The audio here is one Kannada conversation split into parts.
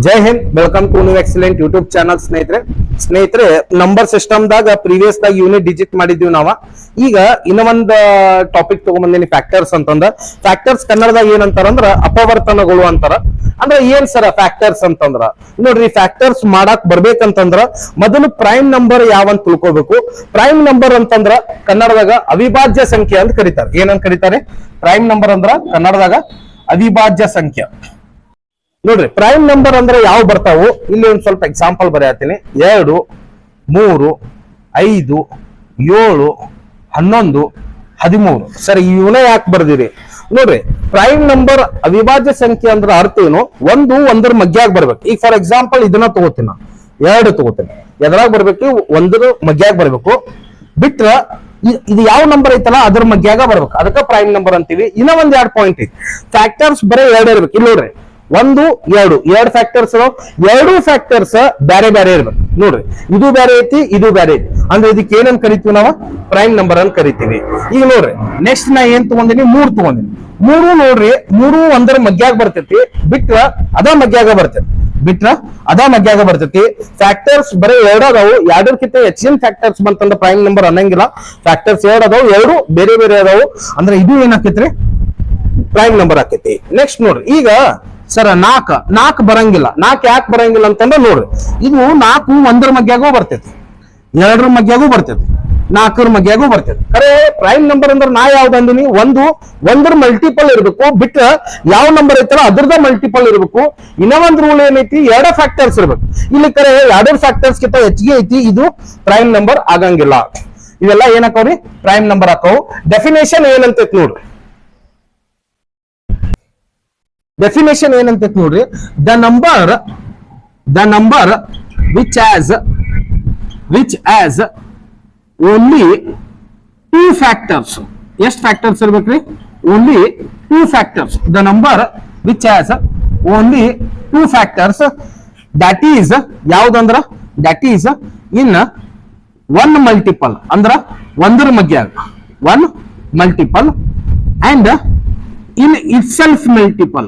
Jai Hind, welcome to new excellent YouTube channel. ಸ್ನೇಹಿತರೆ ನಂಬರ್ ಸಿಸ್ಟಮ್ ದಾಗ ಪ್ರೀವಿಯಸ್ ದಾಗ ಯೂನಿಟ್ ಡಿಜಿಟ್ ಮಾಡಿದ್ವಿ ನಾವ. ಈಗ ಇನ್ನ ಒಂದ್ ಟಾಪಿಕ್ ತಗೊಂಡ್ಬಂದಿನಿ, ಫ್ಯಾಕ್ಟರ್ಸ್ ಅಂತಂದ್ರ. ಫ್ಯಾಕ್ಟರ್ಸ್ ಕನ್ನಡದಾಗ ಏನಂತಾರಂದ್ರ ಅಪವರ್ತನಗಳು ಅಂತಾರ. ಅಂದ್ರೆ ಏನ್ ಸರ ಫ್ಯಾಕ್ಟರ್ಸ್ ಅಂತಂದ್ರ? ನೋಡ್ರಿ, ಫ್ಯಾಕ್ಟರ್ಸ್ ಮಾಡಾಕ್ ಬರ್ಬೇಕಂತಂದ್ರ ಮೊದಲು ಪ್ರೈಮ್ ನಂಬರ್ ಯಾವಂತ ತಿಳ್ಕೊಬೇಕು. ಪ್ರೈಮ್ ನಂಬರ್ ಅಂತಂದ್ರ ಕನ್ನಡದಾಗ ಅವಿಭಾಜ್ಯ ಸಂಖ್ಯೆ ಅಂತ ಕರೀತಾರೆ. ಏನಂತ ಕರೀತಾರೆ? ಪ್ರೈಮ್ ನಂಬರ್ ಅಂದ್ರ ಕನ್ನಡದಾಗ ಅವಿಭಾಜ್ಯ ಸಂಖ್ಯೆ. ನೋಡ್ರಿ, ಪ್ರೈಮ್ ನಂಬರ್ ಅಂದ್ರೆ ಯಾವ ಬರ್ತಾವು ಇಲ್ಲಿ ಒಂದ್ ಸ್ವಲ್ಪ ಎಕ್ಸಾಂಪಲ್ ಬರೆಯತ್ತೀನಿ. 2, 3, 5, 7, 11, 13. ಸರಿ, ಇವನ್ನ ಯಾಕೆ ಬರ್ದಿರಿ? ನೋಡ್ರಿ, ಪ್ರೈಮ್ ನಂಬರ್ ಅವಿಭಾಜ್ಯ ಸಂಖ್ಯೆ ಅಂದ್ರೆ ಅರ್ಥ ಏನು? ಒಂದ್ರ ಮಗ್ಯಾಗ ಬರ್ಬೇಕು. ಈಗ ಫಾರ್ ಎಕ್ಸಾಂಪಲ್ ಇದನ್ನ ತಗೋತೀನಿ, 2 ತಗೋತೀನಿ. ಎದ್ರಾಗ ಬರ್ಬೇಕು? ಒಂದ್ರ ಮಗ್ಯಾಗ ಬರ್ಬೇಕು. ಬಿಟ್ರ ಇದು ಯಾವ ನಂಬರ್ ಐತಲ್ಲ ಅದ್ರ ಮಗ್ಯಾಗ ಬರ್ಬೇಕು. ಅದಕ್ಕ ಪ್ರೈಮ್ ನಂಬರ್ ಅಂತೀವಿ. ಇನ್ನ ಒಂದ್ 2 ಪಾಯಿಂಟ್ ಐತಿ. ಫ್ಯಾಕ್ಟರ್ಸ್ ಬರೀ 2 ಇರ್ಬೇಕು. ಇಲ್ಲಿ ನೋಡ್ರಿ, 1, 2 ಫ್ಯಾಕ್ಟರ್ಸ್. 2 ಫ್ಯಾಕ್ಟರ್ಸ್ ಬೇರೆ ಬೇರೆ ಇರ್ಬೇಕು. ನೋಡ್ರಿ, ಇದು ಬೇರೆ ಐತಿ, ಇದು ಬೇರೆ ಐತಿ. ಅಂದ್ರೆ ಇದಕ್ಕೆ ಏನಂತ ಕರಿತೀವಿ ನಾವು? ಪ್ರೈಮ್ ನಂಬರ್ ಅಂತ ಕರಿತೀವಿ. ಈಗ ನೋಡ್ರಿ, ನೆಕ್ಸ್ಟ್ ನಾ ಏನ್ ತಗೊಂಡಿನಿ? 3 ತಗೊಂಡಿನಿ. 3 ನೋಡ್ರಿ, 3 ಒಂದರ ಮಗ್ಯಾಗ ಬರ್ತೈತಿ. ಬಿಟ್ರ ಅದ ಮಗ್ಯಾಗ ಬರ್ತೈತಿ. ಫ್ಯಾಕ್ಟರ್ಸ್ ಬರೀ 2 ಅದಾವು. 2ಕ್ಕಿಂತ ಹೆಚ್ಚಿನ ಫ್ಯಾಕ್ಟರ್ಸ್ ಬಂತಂದ್ರೆ ಪ್ರೈಮ್ ನಂಬರ್ ಅನ್ನಂಗಿಲ್ಲ. ಫ್ಯಾಕ್ಟರ್ಸ್ 2 ಅದಾವು, 2 ಬೇರೆ ಬೇರೆ ಅದಾವು. ಅಂದ್ರೆ ಇದು ಏನಾಕೈತ್ರಿ? ಪ್ರೈಮ್ ನಂಬರ್ ಆಕೈತಿ. ನೆಕ್ಸ್ಟ್ ನೋಡ್ರಿ, ಈಗ ಸರ 4 ಬರಂಗಿಲ್ಲ. 4 ಯಾಕೆ ಬರಂಗಿಲ್ಲ ಅಂತಂದ್ರೆ ನೋಡ್ರಿ, ಇದು 4 ಒಂದರ ಮಗ್ಯಾಗೂ ಬರ್ತೈತಿ, 2ರ ಮಗ್ಯಾಗೂ ಬರ್ತೈತಿ, 4ರ ಮಗ್ಯಾಗೂ ಬರ್ತೈತಿ. ಖರೆ ಪ್ರೈಮ್ ನಂಬರ್ ಅಂದ್ರೆ ನಾ ಯಾವ್ದು ಅಂದಿನಿ? ಒಂದರ ಮಲ್ಟಿಪಲ್ ಇರ್ಬೇಕು. ಬಿಟ್ಟ ಯಾವ ನಂಬರ್ ಐತಲ್ಲ ಅದ್ರದ ಮಲ್ಟಿಪಲ್ ಇರ್ಬೇಕು. ಇನ್ನ ಒಂದ್ ರೂಲ್ ಏನೈತಿ? 2 ಫ್ಯಾಕ್ಟರ್ಸ್ ಇರ್ಬೇಕು. ಇಲ್ಲಿ ಖರೆ 2 ಫ್ಯಾಕ್ಟರ್ಸ್ ಕಿಂತ ಹೆಚ್ಚಿಗೆ ಐತಿ, ಇದು ಪ್ರೈಮ್ ನಂಬರ್ ಆಗಂಗಿಲ್ಲ. ಇವೆಲ್ಲ ಏನಾಕವ್ರಿ? ಪ್ರೈಮ್ ನಂಬರ್ ಹಾಕವು. ಡೆಫಿನೇಷನ್ ಏನಂತೈತಿ ನೋಡ್ರಿ. ಡೆಫಿನೇಷನ್ ಏನಂತ ನೋಡ್ರಿ, the number which has only 2 factors. ಎಷ್ಟು ಫ್ಯಾಕ್ಟರ್ಸ್ ಇರ್ಬೇಕ್ರಿ? Only 2 factors. The number which has only 2 factors, that is ಯಾವ್ದಂದ್ರ ದಟ್ ಈಸ್ ಇನ್ 1 ಮಲ್ಟಿಪಲ್. ಅಂದ್ರ ಒಂದರ ಮಗ್ಯಾಗ 1 multiple and in itself multiple.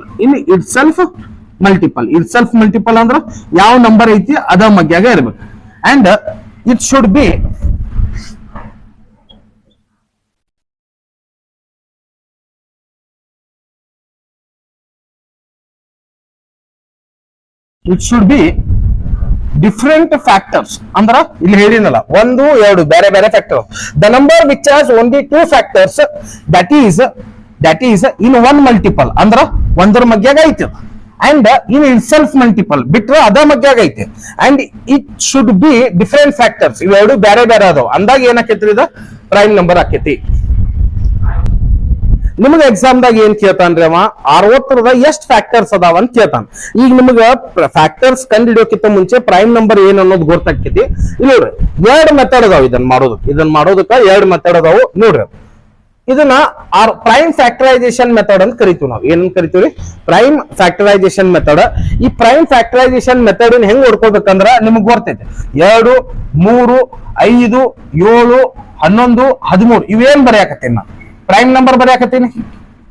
itself multiple ಅಂದ್ರ ಯಾವ ನಂಬರ್ ಐತಿ ಅದ ಮಗ್ಯಾಗ ಇರ್ಬೇಕು. And it should be different factors. ಅಂದ್ರ ಇಲ್ಲಿ ಹೇಳಿನಲ್ಲ, 1, 2 ಬೇರೆ ಬೇರೆ factor. The number which has only 2 factors, that is in 1 multiple. ಅಂದ್ರ ಒಂದರ ಮಗ್ಯಾಗ ಐತಿ. And in itself multiple. ಬಿಟ್ರ ಅದ ಮಗ್ಯಾಗ ಐತಿ. And it should be different factors. ಇವೆರಡು ಬೇರೆ ಬೇರೆ ಅದಾವ ಅಂದಾಗ ಏನಾಕೈತ್ರಿ? ಇದು ಪ್ರೈಮ್ ನಂಬರ್ ಆಕೈತಿ. ನಿಮ್ಗೆ ಎಕ್ಸಾಮ್ ದಾಗ ಏನ್ ಕೇಳ್ತಾನ್ರಿ ಅವ? 60ರದ ಎಷ್ಟು ಫ್ಯಾಕ್ಟರ್ಸ್ ಅದಾವ ಅಂತ ಕೇಳ್ತಾನ. ಈಗ ನಿಮ್ಗ ಫ್ಯಾಕ್ಟರ್ಸ್ ಕಂಡು ಹಿಡಿಯೋಕ್ಕಿಂತ ಮುಂಚೆ ಪ್ರೈಮ್ ನಂಬರ್ ಏನ್ ಅನ್ನೋದು ಗೊತ್ತಾಕೈತಿ. ಇಲ್ಲಿ ನೋಡ್ರಿ, 2 ಮೆಥಡ್ ಅದಾವ ಇದನ್ನ ಮಾಡೋದಕ್ಕ 2 ಮೆಥಡ್ ಅದಾವು. ನೋಡ್ರಿ, ಇದನ್ನ ಪ್ರೈಮ್ ಫ್ಯಾಕ್ಟರೈಸೇಷನ್ ಮೆಥಡ್ ಅಂತ ಕರಿತೀವಿ ನಾವು. ಏನಂತ ಕರಿತೀವಿ? Prime factorisation method. ಈ ಪ್ರೈಮ್ ಫ್ಯಾಕ್ಟರೈಸೇಷನ್ ಮೆಥಡ್ ಹೆಂಗ್ ಹೊಡ್ಕೋಬೇಕಂದ್ರ ನಿಮ್ಗೆ ಗೊತ್ತೈತೆ. 2, 3, 5, 7, 11, 13 ಇವೇನ್ ಬರೆಯಾಕತ್ತೀನಿ ನಾ? ಪ್ರೈಮ್ ನಂಬರ್ ಬರೆಯಾಕತ್ತೀನಿ.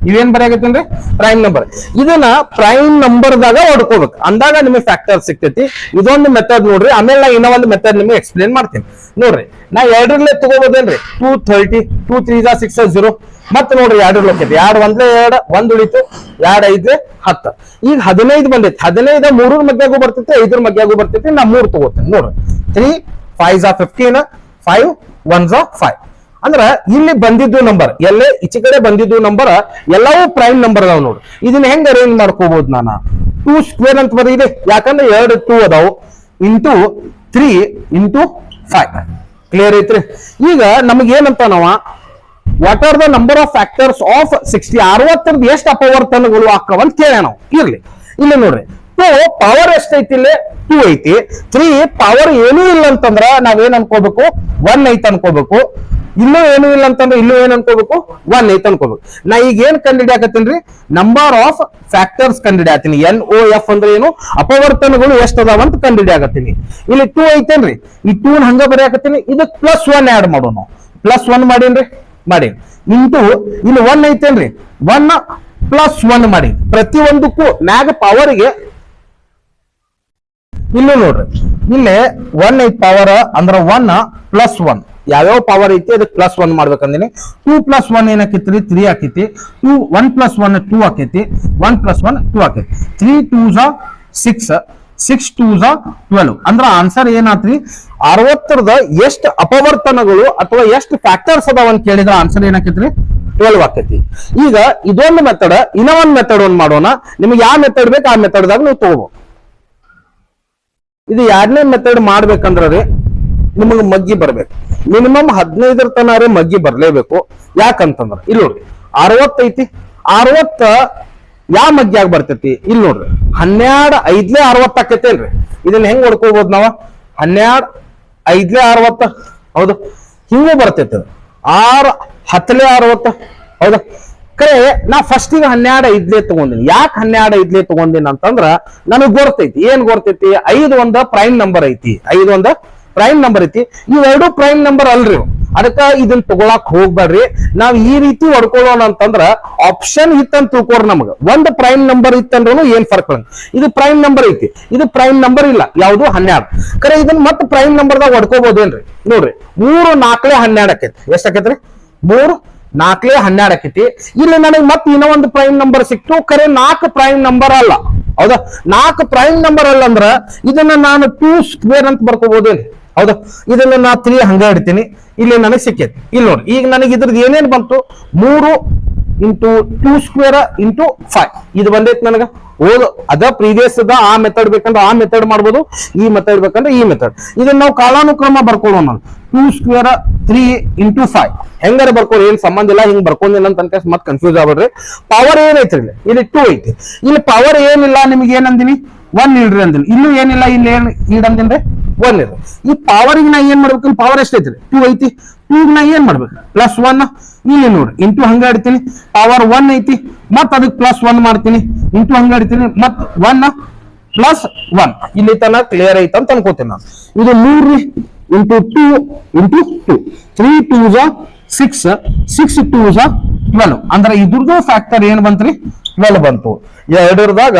ಇವೇನ್ ಬರೆಯಾಕತ್ತೀನಿ? Prime number. ಇದನ್ನ ಪ್ರೈಮ್ ನಂಬರ್ ದಾಗ ಹೊಡ್ಕೋಬೇಕು. ಅಂದಾಗ ನಿಮಗೆ ಫ್ಯಾಕ್ಟರ್ ಸಿಗ್ತೈತಿ. ಇದೊಂದು ಮೆಥಡ್ ನೋಡ್ರಿ. ಆಮೇಲೆ ನಾ ಇನ್ನೊಂದು ಮೆಥಡ್ ನಿಮಗೆ ಎಕ್ಸ್ಪ್ಲೇನ್ ಮಾಡ್ತೀನಿ. ನೋಡ್ರಿ, ನಾ 2 ತಗೋಬೋದೇನ್ರಿ? 230, 2 3 6 0. ಮತ್ತೆ ನೋಡ್ರಿ, 2 ಲೋಕೈತಿ. 2 1 2, 1 ಉಳಿತು, 2 5 10. ಈಗ 15 ಬಂದೈತಿ. 15 3ರ ಮಗ್ಯಾಗೂ ಬರ್ತೈತಿ, 5ರ ಮಗ್ಯಾಗೂ ಬರ್ತೈತಿ. ನಾ 3 ತಗೋತೀನಿ. ನೋಡ್ರಿ, 3 5 15, 5 1 5. ಅಂದ್ರ ಇಲ್ಲಿ ಬಂದಿದ್ದು ನಂಬರ್ ಎಲ್ಲೇ ಈಚೆ ಕಡೆ ಬಂದಿದ್ದು ನಂಬರ್ ಎಲ್ಲವೂ ಪ್ರೈಮ್ ನಂಬರ್ ಅದಾವ. ನೋಡ್ರಿ, ಇದನ್ನ ಹೆಂಗ್ ಅರೇಂಜ್ ಮಾಡ್ಕೋಬಹುದು? ನಾನು 2 ಸ್ಕ್ವೇರ್ ಅಂತ ಬರೀದೆ. ಯಾಕಂದ್ರೆ 2 2 ಅದಾವು. Into 3 into 5. ಕ್ಲಿಯರ್ ಐತ್ರಿ? ಈಗ ನಮಗ್ ಏನಂತ ನಾವ, what are the number of factors of 60? 60ರದ ಎಷ್ಟು ಅಪವರ್ತನಗಳು ಹಾಕವ ಅಂತ ಕೇಳ ನಾವು. ಇರ್ಲಿ, ಇಲ್ಲಿ ನೋಡ್ರಿ, 2 ಪವರ್ ಎಷ್ಟೈತಿ? ಇಲ್ಲಿ 2 ಐತಿ. 3 ಪವರ್ ಏನೂ ಇಲ್ಲ ಅಂತಂದ್ರ ನಾವೇನ್ ಅನ್ಕೋಬೇಕು? 1 ಐತಿ ಅನ್ಕೋಬೇಕು. ಇಲ್ಲೂ ಏನೂ ಇಲ್ಲ ಅಂತಂದ್ರೆ ಇಲ್ಲೂ ಏನ್ ಅನ್ಕೋಬೇಕು? 1 ಐತಿ ಅನ್ಕೋಬೇಕು. ನಾ ಈಗ ಏನ್ ಕಂಡುಹಿಡಿಯಾಕತ್ತೀನಿ? ನಂಬರ್ ಆಫ್ ಫ್ಯಾಕ್ಟರ್ಸ್ ಕಂಡುಹಿಡಿಯಾತೀನಿ. NOF ಅಂದ್ರೆ ಏನು? ಅಪವರ್ತನಗಳು ಎಷ್ಟು ಅದಾವ ಅಂತ ಕಂಡುಹಿಡಿಯಾಕತ್ತೀನಿ. ಇಲ್ಲಿ 2 ಐತೇನ್ರಿ? ಈ 2 ಹಂಗ ಬರೆಯಾಕತ್ತೀನಿ. ಇದಕ್ +1 ಆಡ್ ಮಾಡೋಣ. +1 ಮಾಡೀನ್ರಿ, ಇಂಟು ಇಲ್ಲಿ 1 ಐತೇನ್ರಿ? 1 +1 ಮಾಡಿ. ಪ್ರತಿಯೊಂದಕ್ಕೂ ಮ್ಯಾಗ ಪವರ್ಗೆ ಇಲ್ಲೂ ನೋಡ್ರಿ ಇಲ್ಲೇ 1 ಐತಿ ಪವರ್ ಅಂದ್ರ 1 ಪ್ಲಸ್ 1 ಯಾವ್ಯಾವ ಪವರ್ ಐತಿ ಅದಕ್ಕೆ ಪ್ಲಸ್ 1 ಮಾಡ್ಬೇಕಂದಿನಿ 2 ಪ್ಲಸ್ 1 ಏನಾಕೈತ್ರಿ 3 ಆಕೈತಿ 1 ಪ್ಲಸ್ 1 2 ಆಕೈತಿ 1 ಪ್ಲಸ್ 1 2 ಆಕೈತಿ 3 2s 6 6 2s 12 ಅಂದ್ರ ಆನ್ಸರ್ ಏನಾತ್ರಿ 60ರದ ಎಷ್ಟು ಅಪವರ್ತನಗಳು ಅಥವಾ ಎಷ್ಟು ಫ್ಯಾಕ್ಟರ್ಸ್ ಅದಾವ ಅಂತ ಕೇಳಿದ್ರ ಆನ್ಸರ್ ಏನಾಕೈತ್ರಿ 12 ಆಕೈತಿ. ಈಗ ಇದೊಂದು ಮೆಥಡ್ ಇನ್ನ ಒಂದ್ ಮೆಥಡ್ ಒಂದ್ ಮಾಡೋಣ. ನಿಮ್ಗೆ ಯಾವ ಮೆಥಡ್ ಬೇಕು ಆ ಮೆಥಡ್ದಾಗ ನೀವು ತಗೋಬಹುದು. ಇದು ಎರಡನೇ ಮೆಥಡ್ ಮಾಡ್ಬೇಕಂದ್ರೆ ನಿಮಗೆ ಮಗ್ಗಿ ಬರ್ಬೇಕು. ಮಿನಿಮಮ್ 15 ತನಕ ಮಗ್ಗಿ ಬರ್ಲೇಬೇಕು. ಯಾಕಂತಂದ್ರ ಇಲ್ಲಿ ನೋಡ್ರಿ 60 ಐತಿ 60 ಯಾವ ಮಗ್ಗಿಯಾಗ ಬರ್ತೈತಿ ಇಲ್ಲಿ ನೋಡ್ರಿ 12 5 60 ಆಕೈತಿ ಅಲ್ರಿ. ಇದನ್ನ ಹೆಂಗ್ ಹೊಡ್ಕೋಬಹುದು ನಾವ 12 5 60 ಹೌದು ಹಿಂಗೂ ಬರ್ತೈತಿ 6 10 60 ಹೌದಾ. ಕರೆ ನಾ ಫಸ್ಟಿಗೆ 12 5 ತಗೊಂಡಿನಿ. ಯಾಕೆ 12 5 ತಗೊಂಡಿನಿ ಅಂತಂದ್ರ ನನಗ್ ಗೊತ್ತೈತಿ ಏನ್ ಗೊತ್ತೈತಿ 5 ಒಂದು ಪ್ರೈಮ್ ನಂಬರ್ ಐತಿ 5 ಒಂದು ಪ್ರೈಮ್ ನಂಬರ್ ಐತಿ. ಇವೆರಡು ಪ್ರೈಮ್ ನಂಬರ್ ಅಲ್ರಿ. ಅದಕ್ಕ ಇದನ್ನ ತಗೊಳಕ್ ಹೋಗ್ಬೇಡ್ರಿ. ನಾವ್ ಈ ರೀತಿ ಹೊಡ್ಕೊಳ್ಳೋಣ ಅಂತಂದ್ರ ಆಪ್ಷನ್ ಇತ್ತಂತ ತಿಳ್ಕೊರ್ ನಮಗ ಒಂದ್ ಪ್ರೈಮ್ ನಂಬರ್ ಇತ್ತಂದ್ರೂ ಏನ್ ಫರ್ಕ್ ಇದು ಪ್ರೈಮ್ ನಂಬರ್ ಐತಿ ಇದು ಪ್ರೈಮ್ ನಂಬರ್ ಇಲ್ಲ ಯಾವ್ದು 12. ಕರೆ ಇದನ್ನ ಮತ್ತೆ ಪ್ರೈಮ್ ನಂಬರ್ದಾಗ ಹೊಡ್ಕೋಬಹುದೇನ್ರಿ ನೋಡ್ರಿ 3 4 12 ಆಕೈತಿ. ಎಷ್ಟ್ ಆಕೈತ್ರಿ 3 4 12 ಆಕೈತಿ. ಇಲ್ಲಿ ನನಗೆ ಮತ್ತೆ ಇನ್ನೂ ಒಂದು ಪ್ರೈಮ್ ನಂಬರ್ ಸಿಕ್ತು. ಕರೆ 4 ಪ್ರೈಮ್ ನಂಬರ್ ಅಲ್ಲ ಹೌದಾ. 4 ಪ್ರೈಮ್ ನಂಬರ್ ಅಲ್ಲ ಅಂದ್ರ ಇದನ್ನ ನಾನು 2 ಸ್ಕ್ವೇರ್ ಅಂತ ಬರ್ಕೋಬಹುದೇನ್ರಿ ಹೌದಾ. ಇದನ್ನ ನಾ 3 ಹಂಗ ಇಡ್ತೀನಿ. ಇಲ್ಲಿ ನನಗೆ ಸಿಕ್ಕೈತಿ. ಇಲ್ಲಿ ನೋಡಿ ಈಗ ನನಗೆ ಇದ್ರದ್ದು ಏನೇನ್ ಬಂತು 3 ಇಂಟು 2 ಸ್ಕ್ವೇರ್ ಇಂಟು 5 ಇದು ಬಂದೈತಿ ನನಗ. ಓದು ಅದ ಪ್ರೀವಿಯಸ್ ಅದ ಆ ಮೆಥಡ್ ಬೇಕಂದ್ರೆ ಆ ಮೆಥಡ್ ಮಾಡ್ಬೋದು. ಈ ಮೆಥಡ್ ಬೇಕಂದ್ರೆ ಈ ಮೆಥಡ್. ಇದನ್ನ ನಾವು ಕಾಲಾನುಕ್ರಮ ಬರ್ಕೊಳ್ಳೋಣ. 2 ಸ್ಕ್ವೇರ್ 3 ಇಂಟು 5 ಹೆಂಗಾರ ಬರ್ಕೊಳ್ಳಿ ಏನ್ ಸಂಬಂಧ ಇಲ್ಲ. ಹಿಂಗ್ ಬರ್ಕೊಂಡಿಲ್ಲ ಅಂತ ಅನ್ಕ ಮತ್ತೆ ಕನ್ಫ್ಯೂಸ್ ಆಗ್ಬೇಡ್ರಿ. ಪವರ್ ಏನೈತ್ರಿ ಇಲ್ಲಿ 2 ಐತಿ. ಇಲ್ಲಿ ಪವರ್ ಏನಿಲ್ಲ ನಿಮ್ಗೆ ಏನಂದಿನಿ 1 ಇಡ್ರಿ ಅಂದಿನಿ. ಇಲ್ಲೂ ಏನಿಲ್ಲ ಇಲ್ಲಿ ಏನ್ ಇಡಂದಿನ್ರಿ 1 ಇಡ್ರಿ. ಈ ಪವರ್ ನಾ ಏನ್ ಮಾಡ್ಬೇಕು ಪವರ್ ಎಷ್ಟೈತ್ರಿ 2 ಐತಿ. 2 ನಾ ಏನ್ ಮಾಡ್ಬೇಕು ಪ್ಲಸ್ 1 ಇಲ್ಲಿ ನೋಡ್ರಿ ಇಂಟು ಹಂಗ ಇಡ್ತೀನಿ. ಪವರ್ 1 ಐತಿ ಮತ್ ಅದಕ್ಕೆ ಪ್ಲಸ್ 1 ಮಾಡ್ತೀನಿ ಇಂಟು ಹಂಗ ಇಡ್ತೀನಿ ಮತ್ 1 ಪ್ಲಸ್ 1 ಇಲ್ಲಿ ತನ ಕ್ಲಿಯರ್ ಐತ ಅಂತ ಅನ್ಕೋತೀನಿ ನಾನು. ಇದು 3 ಇಂಟು 2 ಇಂಟು 2 3 2s 6 6 2s 12 ಅಂದ್ರೆ ಇದ್ರದ್ದು ಫ್ಯಾಕ್ಟರ್ ಏನ್ ಬಂತ್ರಿ 12 ಬಂತು. ಎರಡರದಾಗ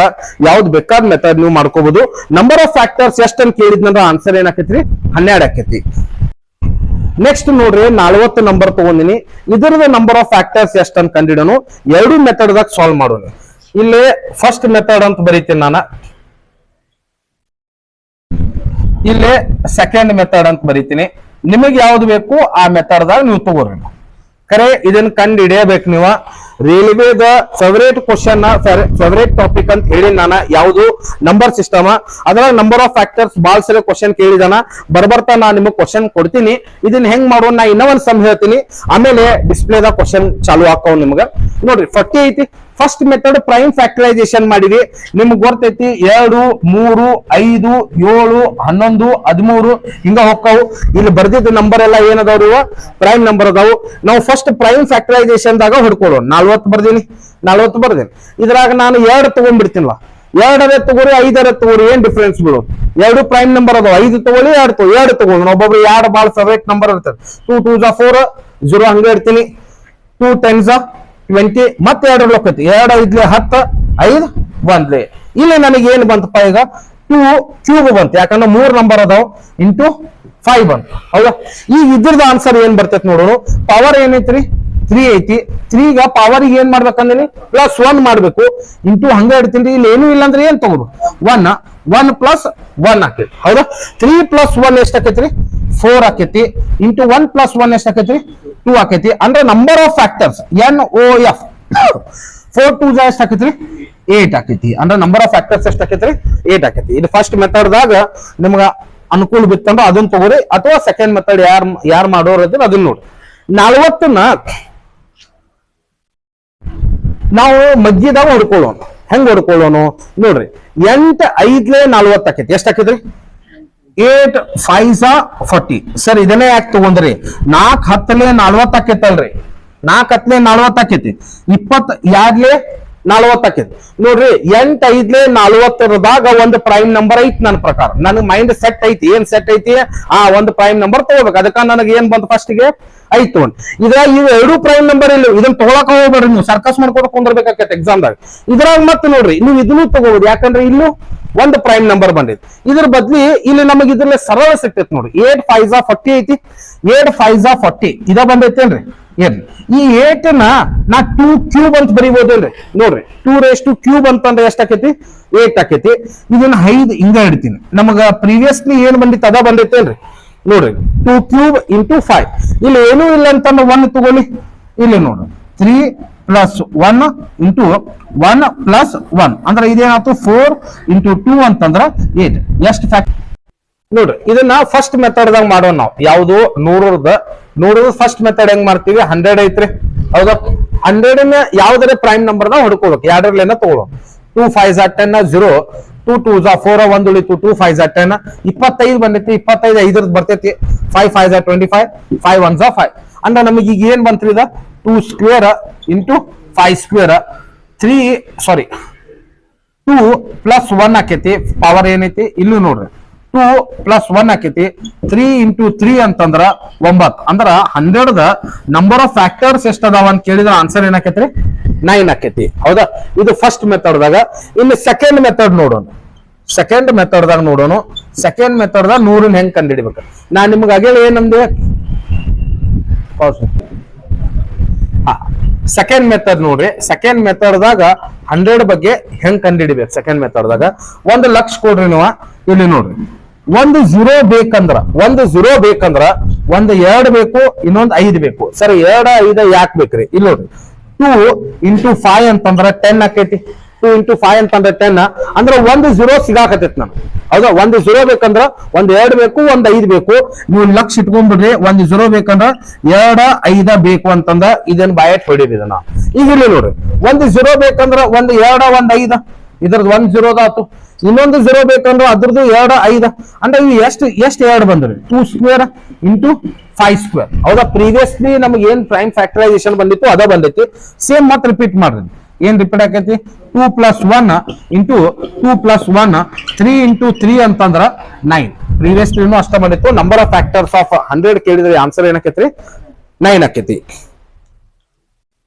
ಯಾವ್ದು ಬೇಕಾದ ಮೆಥಡ್ ನೀವು ಮಾಡ್ಕೋಬಹುದು. ನಂಬರ್ ಆಫ್ ಫ್ಯಾಕ್ಟರ್ಸ್ ಎಷ್ಟ್ ಅಂತ ಕೇಳಿದ್ನಂದ್ರ ಆನ್ಸರ್ ಏನಾಕೈತ್ರಿ 12 ಆಕೈತಿ. ನೆಕ್ಸ್ಟ್ ನೋಡ್ರಿ 40 ನಂಬರ್ ತಗೊಂಡಿನಿ. ಇದರದ ನಂಬರ್ ಆಫ್ ಫ್ಯಾಕ್ಟರ್ಸ್ ಎಷ್ಟ್ ಅಂತ ಕಂಡಿಡೋನು. ಎರಡು ಮೆಥಡ್ ದಾಗ ಸಾಲ್ವ್ ಮಾಡೋಣ. ಇಲ್ಲಿ ಫಸ್ಟ್ ಮೆಥಡ್ ಅಂತ ಬರೀತೀನಿ ನಾನು. ಇಲ್ಲಿ ಸೆಕೆಂಡ್ ಮೆಥಡ್ ಅಂತ ಬರೀತೀನಿ. ನಿಮಗೆ ಯಾವ್ದು ಬೇಕು ಆ ಮೆಥಡ್ ದಾಗ ನೀವು ತಗೋರಿ. ಕರೆ ಇದನ್ನ ಕಂಡು ಹಿಡಿಯಬೇಕು ನೀವು. ರೈಲ್ವೇದ ಫೇವರೇಟ್ ಕ್ವಶನ್ ಫೇವರೇಟ್ ಟಾಪಿಕ್ ಅಂತ ಹೇಳಿ ನಾನು ಯಾವುದು ನಂಬರ್ ಸಿಸ್ಟಮ್ ಅದರ ನಂಬರ್ ಆಫ್ ಫ್ಯಾಕ್ಟರ್ಸ್ ಬಾಳ್ ಸಲ ಕ್ವಶನ್ ಕೇಳಿದಾನ. ಬರ್ಬರ್ತಾ ನಾ ನಿಮಗೆ ಕ್ವಶನ್ ಕೊಡ್ತೀನಿ. ಇದನ್ನ ಹೆಂಗ್ ಮಾಡೋಣ ನಾ ಇನ್ನೂ ಒಂದ್ ಸಮ್ ಹೇಳ್ತೀನಿ. ಆಮೇಲೆ ಡಿಸ್ಪ್ಲೇದಾಗ ಕ್ವಶನ್ ಚಾಲು ಹಾಕವ್ ನಿಮ್ಗ. ನೋಡ್ರಿ 40 ಐತಿ. ಫಸ್ಟ್ ಮೆಥಡ್ ಪ್ರೈಮ್ ಫ್ಯಾಕ್ಟರೈಸೇಷನ್ ಮಾಡಿವಿ. ನಿಮ್ಗೆ ಗೊತ್ತೈತಿ 2 3 5 7 11 13 ಹಿಂಗ ಹೋಗ್ತಾವು. ಇಲ್ಲಿ ಬರ್ದಿದ್ದ ನಂಬರ್ ಎಲ್ಲ ಏನದಾವ್ರಿ ಪ್ರೈಮ್ ನಂಬರ್ ಅದಾವು. ನಾವು ಫಸ್ಟ್ ಪ್ರೈಮ್ ಫ್ಯಾಕ್ಟರೈಸೇಷನ್ ದಾಗ ಹೊಡ್ಕೊಳ್ಳೋಣ. 40 ಬರ್ದೀನಿ 40 ಬರ್ದೇನಿ. ಇದ್ರಾಗ ನಾನು 2 ತಗೊಂಡ್ಬಿಡ್ತೀನಿಲ್ಲ. 2 ತಗೋರಿ 5 ತಗೋರಿ ಏನ್ ಡಿಫ್ರೆನ್ಸ್ ಬಿಡು. 2 ಪ್ರೈಮ್ ನಂಬರ್ ಅದಾವ. 5 ತಗೊಳ್ಳಿ 2 ತಗೊಳ್ಳಿ. ಒಬ್ಬೊಬ್ರು 2 ಬಾಳ ಫೇವರೇಟ್ ನಂಬರ್ ಇರ್ತದೆ. 2 2s 4 0 ಹಂಗ ಇಡ್ತೀನಿ. 2 10s 20 ಮತ್ತೆ 2 ಲೋಕತಿ 2 5 10 5 1 ಇಲ್ಲಿ ನನಗೆ ಏನ್ ಬಂತಪ್ಪ ಈಗ 2 ಕ್ಯೂಬ್ ಬಂತು. ಯಾಕಂದ್ರೆ 3 ನಂಬರ್ ಅದಾವ ಇಂಟು 5 ಬಂತು ಹೌದಾ. ಈಗ ಇದ್ರದ್ದು ಆನ್ಸರ್ ಏನ್ ಬರ್ತೈತಿ ನೋಡೋಣ. ಪವರ್ ಏನೈತ್ರಿ 3 ಐತಿ. 3 ಪವರ್ ಏನ್ ಮಾಡ್ಬೇಕಂದ್ರೆ ಪ್ಲಸ್ 1 ಮಾಡ್ಬೇಕು ಇಂಟು ಹಂಗ ಇಡ್ತೀನಿ. ಇಲ್ಲಿ ಏನು ಇಲ್ಲ ಅಂದ್ರೆ ಏನ್ ತಗೋದು 1 ಪ್ಲಸ್ 1 ಆಕೈತಿ ಹೌದಾ. 3 ಪ್ಲಸ್ 1 ಎಷ್ಟ್ ಆಕೈತ್ರಿ 4 ಆಕೈತಿ. ಇಂಟು 1 ಪ್ಲಸ್ 1 ಎಷ್ಟ್ ಆಕೈತ್ರಿ 2 ಆಕೈತಿ. ಅಂದ್ರೆ number of factors NOF 4 2s ಎಷ್ಟ್ ಆಕೈತ್ರಿ 8 ಆಕೈತಿ. ಅಂದ್ರೆ ನಂಬರ್ ಆಫ್ ಫ್ಯಾಕ್ಟರ್ಸ್ ಎಷ್ಟ್ ಆಕೈತ್ರಿ 8 ಆಕೈತಿ. ಇದು ಫಸ್ಟ್ ಮೆಥಡ್ ದಾಗ ನಿಮ್ಗ ಅನುಕೂಲ ಬಿತ್ತಂದ್ರೆ ಅದನ್ನ ತಗೋರಿ. ಅಥವಾ ಸೆಕೆಂಡ್ ಮೆಥಡ್ ಯಾರ್ ಮಾಡೋರ್ ಅದನ್ನ ಅದನ್ನ ನೋಡಿ. 40ನ ನಾವು ಮಧ್ಯದಾಗ ಹೊಡ್ಕೊಳ್ಳೋಣ. ಹೆಂಗ್ ಹೊಡ್ಕೊಳ್ಳೋಣ ನೋಡ್ರಿ. 8 5 40 ಆಕೈತಿ. ಎಷ್ಟ್ ಆಕೈತ್ರಿ 8 5s 40. ಸರ್ ಇದನ್ನೇ ಯಾಕೆ ತಗೊಂಡ್ರಿ 4 10 40 ಆಕೈತಲ್ರಿ. 4 10 40 ಆಕೈತಿ. 22 40 ಆಕೈತಿ. ನೋಡ್ರಿ 8 5 40ದಾಗ ಒಂದು ಪ್ರೈಮ್ ನಂಬರ್ ಐತಿ. ನನ್ನ ಪ್ರಕಾರ ನನ್ ಮೈಂಡ್ ಸೆಟ್ ಐತಿ. ಏನ್ ಸೆಟ್ ಐತಿ ಆ ಒಂದು ಪ್ರೈಮ್ ನಂಬರ್ ತಗೋಬೇಕು. ಅದಕ್ಕ ನನಗೆ ಏನ್ ಬಂತು ಫಸ್ಟ್ ಗೆ ಐತು ಇದ್ರಾಗ ಇವು 2 ಪ್ರೈಮ್ ನಂಬರ್ ಇಲ್ಲ. ಇದನ್ನ ತಗೊಳಕ ಹೋಗ್ಬೇಡ್ರಿ ನೀವು. ಸರ್ಕಸ್ ಮಾಡ್ಕೊಂಡು ಕುಂದಿರ್ಬೇಕಾಕೈತಿ ಎಕ್ಸಾಮ್ ದಾಗ. ಇದ್ರಾಗ ಮತ್ತೆ ನೋಡ್ರಿ ನೀವು ಇದನ್ನು ತಗೋಬಹುದು. ಯಾಕಂದ್ರೆ ಇಲ್ಲೂ ಒಂದು ಪ್ರೈಮ್ ನಂಬರ್ ಬಂದೈತಿ. ಇದ್ರ ಬದ್ಲಿ ಇಲ್ಲಿ ನಮಗೆ ಇದ್ರಲ್ಲಿ ಸರಳ ಸಿಕ್ತೈತಿ ನೋಡಿ. 8 5 40 ಐತಿ. 8 5 40 ಇದ ಬಂದೈತೇನ್ರಿ? ಏನ್ರಿ ಈ 8 ನಾ 2 ಕ್ಯೂಬ್ ಅಂತ ಬರೀಬಹುದೇನ್ರಿ? ನೋಡ್ರಿ 2 raised to ಕ್ಯೂಬ್ ಅಂತಂದ್ರೆ ಎಷ್ಟ್ ಆಕೈತಿ? 8 ಆಕೈತಿ. ಇದನ್ನ 5 ಹಿಂಗ ಇಡ್ತೀನಿ. ನಮಗ ಪ್ರೀವಿಯಸ್ಲಿ ಏನ್ ಬಂದಿತ್ತು ಅದ ಬಂದೈತೇನ್ರಿ? ನೋಡ್ರಿ 2 ಕ್ಯೂಬ್ ಇಂಟು 5. ಇಲ್ಲಿ ಏನೂ ಇಲ್ಲ ಅಂತಂದ್ರೆ 1 ತಗೊಳ್ಳಿ. ಇಲ್ಲಿ ನೋಡ್ರಿ 3 ಪ್ಲಸ್ 1 ಇಂಟು 1 ಪ್ಲಸ್ 1 ಅಂದ್ರೆ ಇದೇನಾಯ್ತು 4 ಇಂಟು 2 ಅಂತಂದ್ರ 8. ಎಷ್ಟು ಫ್ಯಾಕ್ಟ್ ನೋಡ್ರಿ. ಇದನ್ನ ಫಸ್ಟ್ ಮೆಥಡ್ ದಾಗ ಮಾಡೋಣ ನಾವು. ಯಾವುದು? 100 ಫಸ್ಟ್ ಮೆಥಡ್ ಹೆಂಗ್ ಮಾಡ್ತೀವಿ? 100 ಐತ್ರಿ, ಹೌದಾ? 100 ನ ಯಾವ್ದಾರ ಪ್ರೈಮ್ ನಂಬರ್ ದಾಗ ಹೊಡ್ಕೋಬೇಕು. ಎರಡರಲ್ಲೇನ ತಗೊಳ್ಳೋ. 2 5 10 0, 2 2 4 1 ಉಳಿತು. 2 5 10 25 ಬಂದೈತಿ. 25 5 ಬರ್ತೈತಿ. 5 5 25, 5 1 5 ಅಂದ್ರೆ ನಮಗೆ ಈಗ ಏನ್ ಬಂತ್ರಿ? ಇದ 2 ಸ್ಕ್ವೇರ್ ಇಂಟು 5 ಸ್ಕ್ವೇರ್ 2 ಪ್ಲಸ್ 1 ಆಕೈತಿ. ಪವರ್ ಏನೈತಿ? ಇಲ್ಲೂ ನೋಡ್ರಿ 2 ಪ್ಲಸ್ 1 ಆಕೈತಿ. 3 ಇಂಟು 3 ಅಂತಂದ್ರ 9. ಅಂದ್ರ 100 ದ ನಂಬರ್ ಆಫ್ ಫ್ಯಾಕ್ಟರ್ಸ್ ಎಷ್ಟ ಅದಾವ ಅಂತ ಕೇಳಿದ್ರ ಆನ್ಸರ್ ಏನಾಕೈತ್ರಿ? 9 ಆಕೈತಿ, ಹೌದಾ? ಇದು ಫಸ್ಟ್ ಮೆಥಡ್ ದಾಗ. ಇನ್ನು ಸೆಕೆಂಡ್ ಮೆಥಡ್ ನೋಡೋಣ. ಸೆಕೆಂಡ್ ಮೆಥಡ್ ದಾಗ 100 ಹೆಂಗ್ ಕಂಡುಹಿಡಿಬೇಕು? ನಾನ್ ನಿಮ್ಗೆ ಆಗೇಳಿ ಏನಂದೆ? ಸೆಕೆಂಡ್ ಮೆಥಡ್ ನೋಡ್ರಿ. ಸೆಕೆಂಡ್ ಮೆಥಡ್ ದಾಗ 100 ಬಗ್ಗೆ ಹೆಂಗ್ ಕಂಡುಹಿಡಿಬೇಕು? ಸೆಕೆಂಡ್ ಮೆಥಡ್ ದಾಗ 1 ಲಕ್ಷ ಕೊಡ್ರಿ ನೀವು. ಇಲ್ಲಿ ನೋಡ್ರಿ 1 0 ಬೇಕಂದ್ರ 1 2 ಬೇಕು, ಇನ್ನೊಂದು 5 ಬೇಕು. ಸರಿ, 2 5 ಯಾಕೆ ಬೇಕ್ರಿ? ಇಲ್ಲಿ ನೋಡ್ರಿ 2 ಇಂಟು 5 ಅಂತಂದ್ರ 10 ಆಕೈತಿ. 2 ಇಂಟು 5 ಅಂತಂದ್ರೆ 10 ಅಂದ್ರೆ 1 0 ಸಿಗಾಕತೈತಿ ನಾನು, ಹೌದಾ? 1 0 ಬೇಕಂದ್ರ 1 2 ಬೇಕು, 1 5 ಬೇಕು. ನೀವು ಲಕ್ಷ ಇಟ್ಕೊಂಡ್ಬಿಡ್ರಿ. 1 0 ಬೇಕಂದ್ರ 2 5 ಬೇಕು ಅಂತಂದ ಇದನ್ನ ಬಾಯಟ್ ಹೊಡಿರಿ ಇದನ್ನ. ಈಗ ಇಲ್ಲಿ ನೋಡ್ರಿ 1 0 ಬೇಕಂದ್ರ 1 2 1 5 ಇದ್ರದ್ದು 1 0 ಆತು. ಇನ್ನೊಂದು 0 ಬೇಕಂದ್ರ ಅದ್ರದ್ದು 2 5 ಅಂದ್ರೆ ಇವು ಎಷ್ಟು 2 ಬಂದ್ರಿ? 2 ಸ್ಕ್ವೇರ್ ಇಂಟು 5 ಸ್ಕ್ವೇರ್, ಹೌದಾ? ಪ್ರೀವಿಯಸ್ಲಿ ನಮ್ಗೆ ಏನ್ ಪ್ರೈಮ್ ಫ್ಯಾಕ್ಟರೈಸೇಷನ್ ಬಂದಿತ್ತು ಅದ ಬಂದೈತಿ. ಸೇಮ್ ಮತ್ತೆ ರಿಪೀಟ್ ಮಾಡ್ರಿ. ಏನ್ ರಿಪೀಟ್ ಆಕೈತಿ? 2 ಪ್ಲಸ್ 1 ಇಂಟು 2 ಪ್ಲಸ್ 1 3 ಇಂಟು 3 ಅಂತಂದ್ರ 9. ಪ್ರೀವಿಯಸ್ಲಿ ಅಷ್ಟ ಬಂದಿತ್ತು. ನಂಬರ್ ಆಫ್ ಫ್ಯಾಕ್ಟರ್ಸ್ ಆಫ್ 100 ಕೇಳಿದ್ರೆ ಆನ್ಸರ್ ಏನಕೈತ್ರಿ? 9 ಆಕೈತಿ.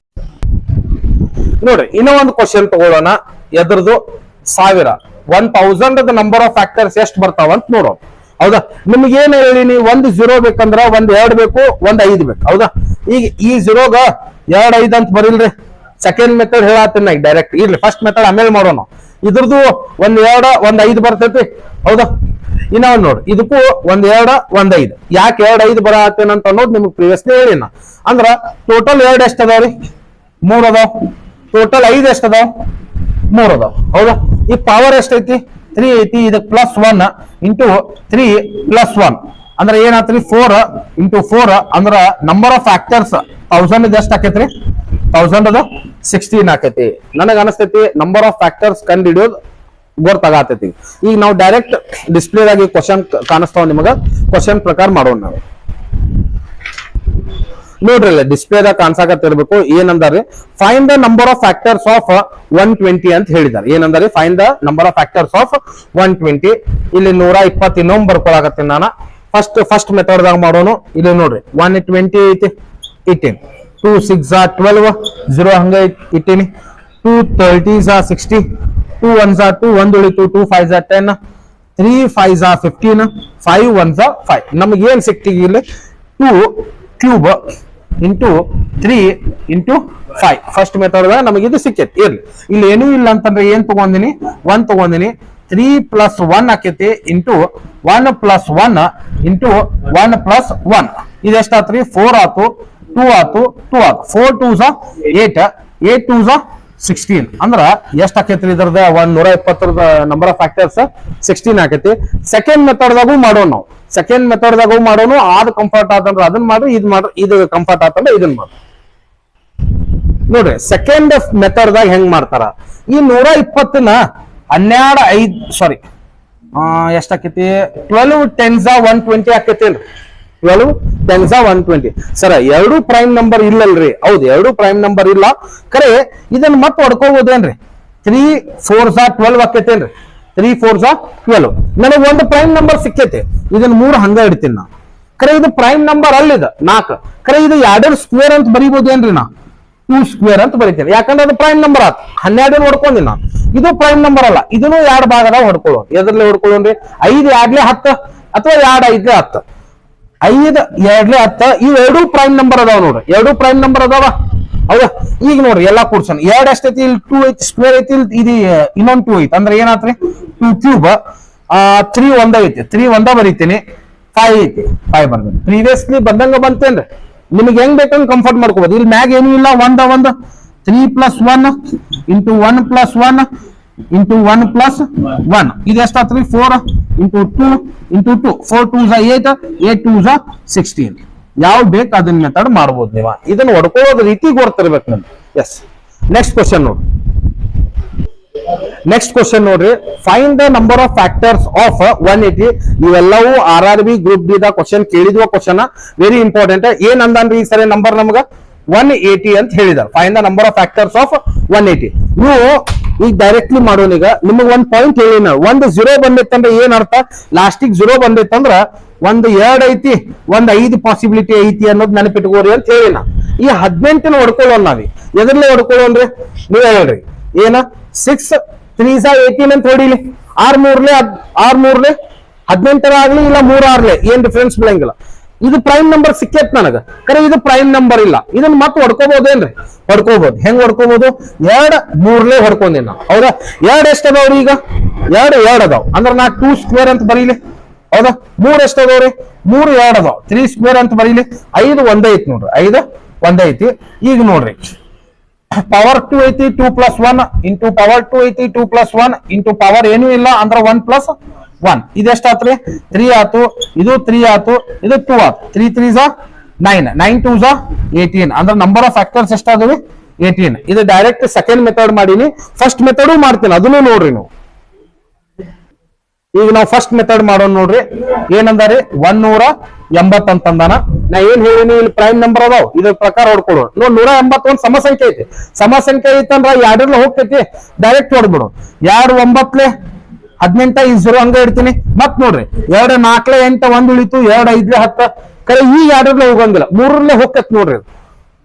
ನೋಡ್ರಿ ಇನ್ನೂ ಒಂದು ಕ್ವಶನ್ ತಗೊಳ್ಳೋಣ. ಎದ್ರದ್ದು 1000 ನಂಬರ್ ಆಫ್ ಫ್ಯಾಕ್ಟರ್ಸ್ ಎಷ್ಟು ಬರ್ತಾವ ಅಂತ ನೋಡೋಣ, ಹೌದಾ? ನಿಮ್ಗೆ ಏನ್ ಹೇಳಿನಿ? 1 0 ಬೇಕಂದ್ರ 1 2 ಬೇಕು, 1 5 ಬೇಕು, ಹೌದಾ? ಈಗ ಈ 0ಗ 2 5 ಅಂತ ಬರಿಲ್ರಿ. ಸೆಕೆಂಡ್ ಮೆಥಡ್ ಹೇಳತ್ತೀನಿ ಈಗ ಡೈರೆಕ್ಟ್. ಇರ್ಲಿ, ಫಸ್ಟ್ ಮೆಥಡ್ ಆಮೇಲೆ ಮಾಡೋಣ. ಇದ್ರದ್ದು 1 2 1 5 ಬರ್ತೈತಿ, ಹೌದಾ? ಇನ್ನ ಒಂದ್ ನೋಡ್ರಿ, ಇದಕ್ಕೂ 1 2 1 5. ಯಾಕೆ 2 5 ಬರತ್ತೇನಂತ ಅನ್ನೋದು ನಿಮ್ಗೆ ಪ್ರೀವಿಯಸ್ಲಿ ಹೇಳಿನ. ಅಂದ್ರ ಟೋಟಲ್ 2 ಎಷ್ಟ್ ಅದಾವ್ರಿ? 3 ಅದಾವ. ಟೋಟಲ್ 5 ಎಷ್ಟ್ ಅದಾವ? 3 ಅದಾವ, ಹೌದಾ? ಈ ಪವರ್ ಎಷ್ಟೈತಿ? 3 ಐತಿ. ಇದಕ್ಕೆ ಪ್ಲಸ್ 1 ಇಂಟು 3 ಪ್ಲಸ್ 1 ಅಂದ್ರೆ ಏನಾತ್ರಿ? 4 ಇಂಟು 4 ಅಂದ್ರ ನಂಬರ್ ಆಫ್ ಫ್ಯಾಕ್ಟರ್ಸ್ 1000 ಇದ್ ಎಷ್ಟ್ ಆಕೈತ್ರಿ? 1000 16 ಆಕೈತಿ. ನನಗ ಅನಸ್ತೈತಿ ನಂಬರ್ ಆಫ್ ಫ್ಯಾಕ್ಟರ್ಸ್ ಕಂಡು ಹಿಡಿಯೋದು ಗೊತ್ತಾಗತೈತಿ. ಈಗ ನಾವು ಡೈರೆಕ್ಟ್ ಡಿಸ್ಪ್ಲೇದಾಗಿ ಕ್ವಶನ್ ಕಾಣಿಸ್ತಾವ ನಿಮಗ. ಕ್ವಶನ್ ಪ್ರಕಾರ ಮಾಡೋಣ ನಾವು. ನೋಡ್ರಿ ಡಿಸ್ಪ್ಲೇದಾಗ ಕಾಣಿಸಾಕತ್ತಿರ್ಬೇಕು. ಏನಂದಾರೆ? Find the number of factors of 120 ಅಂತ ಹೇಳಿದಾರೆ. ಏನಂದಾರೆ? Find the number of factors of 120. ಇಲ್ಲಿ 120 ಇನ್ನೊಂದು ಬರ್ಕೊಳಕತ್ತೀನಿ ನಾನು. ಫಸ್ಟ್ ಮೆಥಡ್ ದಾಗ ಮಾಡೋಣ. ಇಲ್ಲಿ ನೋಡ್ರಿ 120 ಐತಿ, 18. 2 6 12, 0 ಹಂಗ ಇಟ್ಟೀನಿ. 2 30 60, 2 1 2 1 ಉಳಿತು. 2 5 10, 3 5 15, 5 1 5. ನಮಗೆ ಏನ್ ಸಿಕ್ತಿ ಇಲ್ಲಿ? 2 cube into 3 into 5. First method ನಮಗೆ ಇದು ಸಿಕ್ಕೈತಿ. ಇರ್ಲಿ, ಇಲ್ಲಿ ಏನೂ ಇಲ್ಲ ಅಂತಂದ್ರೆ ಏನ್ ತಗೊಂಡಿನಿ? 1 ತಗೊಂಡಿನಿ. 3 ಪ್ಲಸ್ 1 ಆಕೈತಿ ಇಂಟು 1 ಪ್ಲಸ್ 1 ಇಂಟು 1 ಪ್ಲಸ್ 1 ಇದೆಷ್ಟಾತ್ರಿ? 4 ಆತು, 2 ಆತು, 2 ಆತು. 4 2s 8, 8 2s 16 ಅಂದ್ರ ಎಷ್ಟ್ ಆಕೈತ್ರಿ? ಇದ್ರದ 120 ನಂಬರ್ ಆಫ್ ಫ್ಯಾಕ್ಟರ್ಸ್ 16 ಆಕೈತಿ. ಸೆಕೆಂಡ್ ಮೆಥಡ್ ದಾಗೂ ಮಾಡೋಣ ನಾವು. ಸೆಕೆಂಡ್ ಮೆಥಡ್ ದಾಗೂ ಮಾಡೋಣ. ಆದ್ ಕಂಫರ್ಟ್ ಆತಂದ್ರ ಅದನ್ನ ಮಾಡ್ರಿ, ಇದು ಕಂಫರ್ಟ್ ಆತಂದ್ರ ಇದನ್ನ ಮಾಡ್ರಿ. ನೋಡ್ರಿ ಸೆಕೆಂಡ್ ಮೆಥಡ್ ದಾಗ ಹೆಂಗ್ ಮಾಡ್ತಾರ? ಈ 120ನ 12 5 ಸಾರಿ ಎಷ್ಟ್ ಆಕೈತಿ? 12 10s 120 ಆಕೈತೇನ್ರಿ? 12 10s 120. ಸರ, 2 ಪ್ರೈಮ್ ನಂಬರ್ ಇಲ್ಲಲ್ರಿ? ಹೌದು, 2 ಪ್ರೈಮ್ ನಂಬರ್ ಇಲ್ಲ. ಖರೆ ಇದನ್ನ ಮತ್ತೆ ಹೊಡ್ಕೋಬಹುದೇನ್ರಿ? 3 4s 12 ಆಕೈತೇನ್ರಿ? 3 4s 12. ನನಗೆ ಒಂದು ಪ್ರೈಮ್ ನಂಬರ್ ಸಿಕ್ಕೈತಿ. ಇದನ್ನ 3 ಹಂಗ ಇಡ್ತೀನಿ ನಾ. ಖರೆ ಇದು ಪ್ರೈಮ್ ನಂಬರ್ ಅಲ್ಲಿದ 4. ಖರೆ ಇದು 2 ಸ್ಕ್ವೇರ್ ಅಂತ ಬರೀಬಹುದೇನ್ರಿ? ನಾ 2 ಸ್ಕ್ವೇರ್ ಅಂತ ಬರೀತೇನೆ. ಯಾಕಂದ್ರೆ ಅದು ಪ್ರೈಮ್ ನಂಬರ್ ಆತ. 12 ನೋಡ್ಕೊಂಡಿ ನಾ. ಇದು ಪ್ರೈಮ್ ನಂಬರ್ ಅಲ್ಲ, ಇದನ್ನು ಎರಡು ಭಾಗದಾಗ ಹೊಡ್ಕೊಳ್ಳೋಣ. ಎದ್ರಲ್ಲಿ ಹೊಡ್ಕೊಳ್ಳೋಣ್ರಿ? 5 2 10 ಅಥವಾ 2 5 10. 5 2 10 ಇವು ಎರಡು ಪ್ರೈಮ್ ನಂಬರ್ ಅದಾವ ನೋಡ್ರಿ, ಎರಡು ಪ್ರೈಮ್ ನಂಬರ್ ಅದಾವ. ಹೌದಾ? ಈಗ ನೋಡ್ರಿ ಎಲ್ಲಾ ಕೂಡ್ಸೋಣ. 2 ಎಷ್ಟೈತಿ? ಇಲ್ಲಿ 2 ಐತಿ, ಸ್ಕ್ವೇರ್ ಐತಿ, ಇದು ಇನ್ನೊಂದು 2 ಐತಿ, ಅಂದ್ರೆ ಏನಾತ್ರಿ? 2 ಕ್ಯೂಬ್. 3 ಒಂದ ಐತಿ, 3 ಒಂದ ಬರೀತೀನಿ. 5 ಐತಿ, 5 ಬರ್ತೀನಿ. ಪ್ರೀವಿಯಸ್ಲಿ ಬಂದಂಗ ಬಂತೇನ್ರಿ? ನಿಮ್ಗೆ ಹೆಂಗ್ ಬೇಕಂಗ್ ಕಂಫರ್ಟ್ ಮಾಡ್ಕೋಬಹುದು. ಇಲ್ಲಿ ಮ್ಯಾಗ ಏನು ಇಲ್ಲ, ಒಂದ 3 + 1 × 1 + 1 × 1 + 1 ಇದು ಎಷ್ಟಾತ್ರಿ? 4 × 2 × 2 4 2s 8 8 2s 16. ಯಾವ ಬೇಕು ಅದನ್ನ ಮೆಥಡ್ ಮಾಡ್ಬೋದು ನೀವು. ಇದನ್ನ ಹೊಡ್ಕೊಳ್ಳೋದ್ ರೀತಿ ಗೊತ್ತಿರ್ಬೇಕು ನಮ್ಗೆ. ಎಸ್, ನೆಕ್ಸ್ಟ್ ಕ್ವಶನ್ ನೋಡ್ರಿ. ನೆಕ್ಸ್ಟ್ ಕ್ವಶನ್ ನೋಡ್ರಿ, find the number of factors of 180. ಇವೆಲ್ಲವೂ RRB ಗ್ರೂಪ್ ಡಿ ದ ಕ್ವಶನ್ ಕೇಳಿದ್ವ ಕ್ವಶನ್, ವೆರಿ ಇಂಪಾರ್ಟೆಂಟ್. ಏನ್ ಅಂದನ್ರಿ ಈ ಸರಿ ನಂಬರ್ ನಮ್ಗ 180 ಅಂತ ಹೇಳಿದಾರೆ. Find the number of factors of 180. ನೀವು ಈಗ ಡೈರೆಕ್ಟ್ಲಿ ಮಾಡೋಣ. ಈಗ ನಿಮಗ್ ಒಂದ್ ಪಾಯಿಂಟ್ ಹೇಳಿ, ಒಂದು 0 ಬಂದಿತ್ತಂದ್ರೆ ಏನ್ ಅರ್ಥ? ಲಾಸ್ಟಿಗೆ 0 ಬಂದಿತ್ತಂದ್ರ ಒಂದು 2 ಐತಿ, ಒಂದು 5 ಪಾಸಿಬಿಲಿಟಿ ಐತಿ ಅನ್ನೋದು ನೆನಪಿಟ್ಕೋರಿ ಅಂತ ಹೇಳಿನ. ಈ 18 ಹೊಡ್ಕೊಳ್ಳೋಣ ನಾವಿ. ಎದ್ರಲ್ಲೇ ಹೊಡ್ಕೊಳ್ಳೋಣ್ರಿ? ನೀವೇ ಹೇಳ್ರಿ. ಏನ 6 3s 18 ಅಂತ ಹೊಡಿಲಿ. 6 3 18 ಆಗ್ಲಿ, ಇಲ್ಲ 3 6 ಏನ್ ಡಿಫ್ರೆನ್ಸ್ ಬೀಳಂಗಿಲ್ಲ. ಇದು ಪ್ರೈಮ್ ನಂಬರ್ ಸಿಕ್ಕೇತ್ ನನಗ, ಕರೆ ಇದು ಪ್ರೈಮ್ ನಂಬರ್ ಇಲ್ಲ. ಇದನ್ನ ಮತ್ತೆ ಹೊಡ್ಕೋಬಹುದೇನ್ರಿ? ಹೊಡ್ಕೋಬಹುದು. ಹೆಂಗ್ ಹೊಡ್ಕೋಬಹುದು? 2 3 ಹೊಡ್ಕೊಂಡಿ ನಾವು. ಹೌದಾ? 2 ಎಷ್ಟದಾವ್ರಿ? ಈಗ 2 ಅದಾವ್, ಅಂದ್ರೆ ನಾ 2 ಸ್ಕ್ವೇರ್ ಅಂತ ಬರೀಲಿ. ಹೌದಾ? 3 ಎಷ್ಟದವ್ರಿ? 3 2 ಅದಾವ್, 3 ಸ್ಕ್ವೇರ್ ಅಂತ ಬರೀಲಿ. 5 ಒಂದೇ ಐತಿ ನೋಡ್ರಿ, 5 ಒಂದೇ ಐತಿ. ಈಗ ನೋಡ್ರಿ, ಪವರ್ 2 ಐತಿ, 2 + 1 × ಪವರ್ 2 ಐತಿ, 2 + 1 × ಪವರ್ ಏನೂ ಇಲ್ಲ, ಅಂದ್ರೆ 1 + 1 ಇದೆಷ್ಟಾತ್ರಿ? 3 ಆತು, ಇದು 3 ಆತು, ಇದು 2 ಆತು. 3 3s 9 9 2s 18, ಅಂದ್ರೆ ನಂಬರ್ ಆಫ್ ಫ್ಯಾಕ್ಟರ್ಸ್ ಎಷ್ಟಾದವಿ? 18. ಇದು ಡೈರೆಕ್ಟ್ ಸೆಕೆಂಡ್ ಮೆಥಡ್ ಮಾಡೀನಿ. ಫಸ್ಟ್ ಮೆಥಡು ಮಾಡ್ತೀನಿ, ಅದನ್ನು ನೋಡ್ರಿ ನೀವು. ಈಗ ನಾವು ಫಸ್ಟ್ ಮೆಥಡ್ ಮಾಡೋಣ ನೋಡ್ರಿ. ಏನಂದಾರಿ? 180 ಅಂತಂದಾನ. ನಾ ಏನ್ ಹೇಳಿನಿ? ಇಲ್ಲಿ ಪ್ರೈಮ್ ನಂಬರ್ ಅದಾವ, ಇದ್ರ ಪ್ರಕಾರ ಹೊಡ್ಕೊಡು. ನೋಡ್ 181 ಸಮಸಂಖ್ಯೆ ಐತಿ. ಸಮಸಂಖ್ಯೆ ಐತಂದ್ರ 2 ಹೋಗ್ತೈತಿ, ಡೈರೆಕ್ಟ್ ಹೊಡ್ಬಿಡು. 2 9 18 ಈ 0 ಹಂಗ ಇಡ್ತೀನಿ. ಮತ್ ನೋಡ್ರಿ, 2 4 8 1 ಉಳಿತು, 2 5 10. ಕರೆ ಈ 2 ಹೋಗಂಗಿಲ್ಲ, 3 ಹೋಗ್ತೈತಿ ನೋಡ್ರಿ.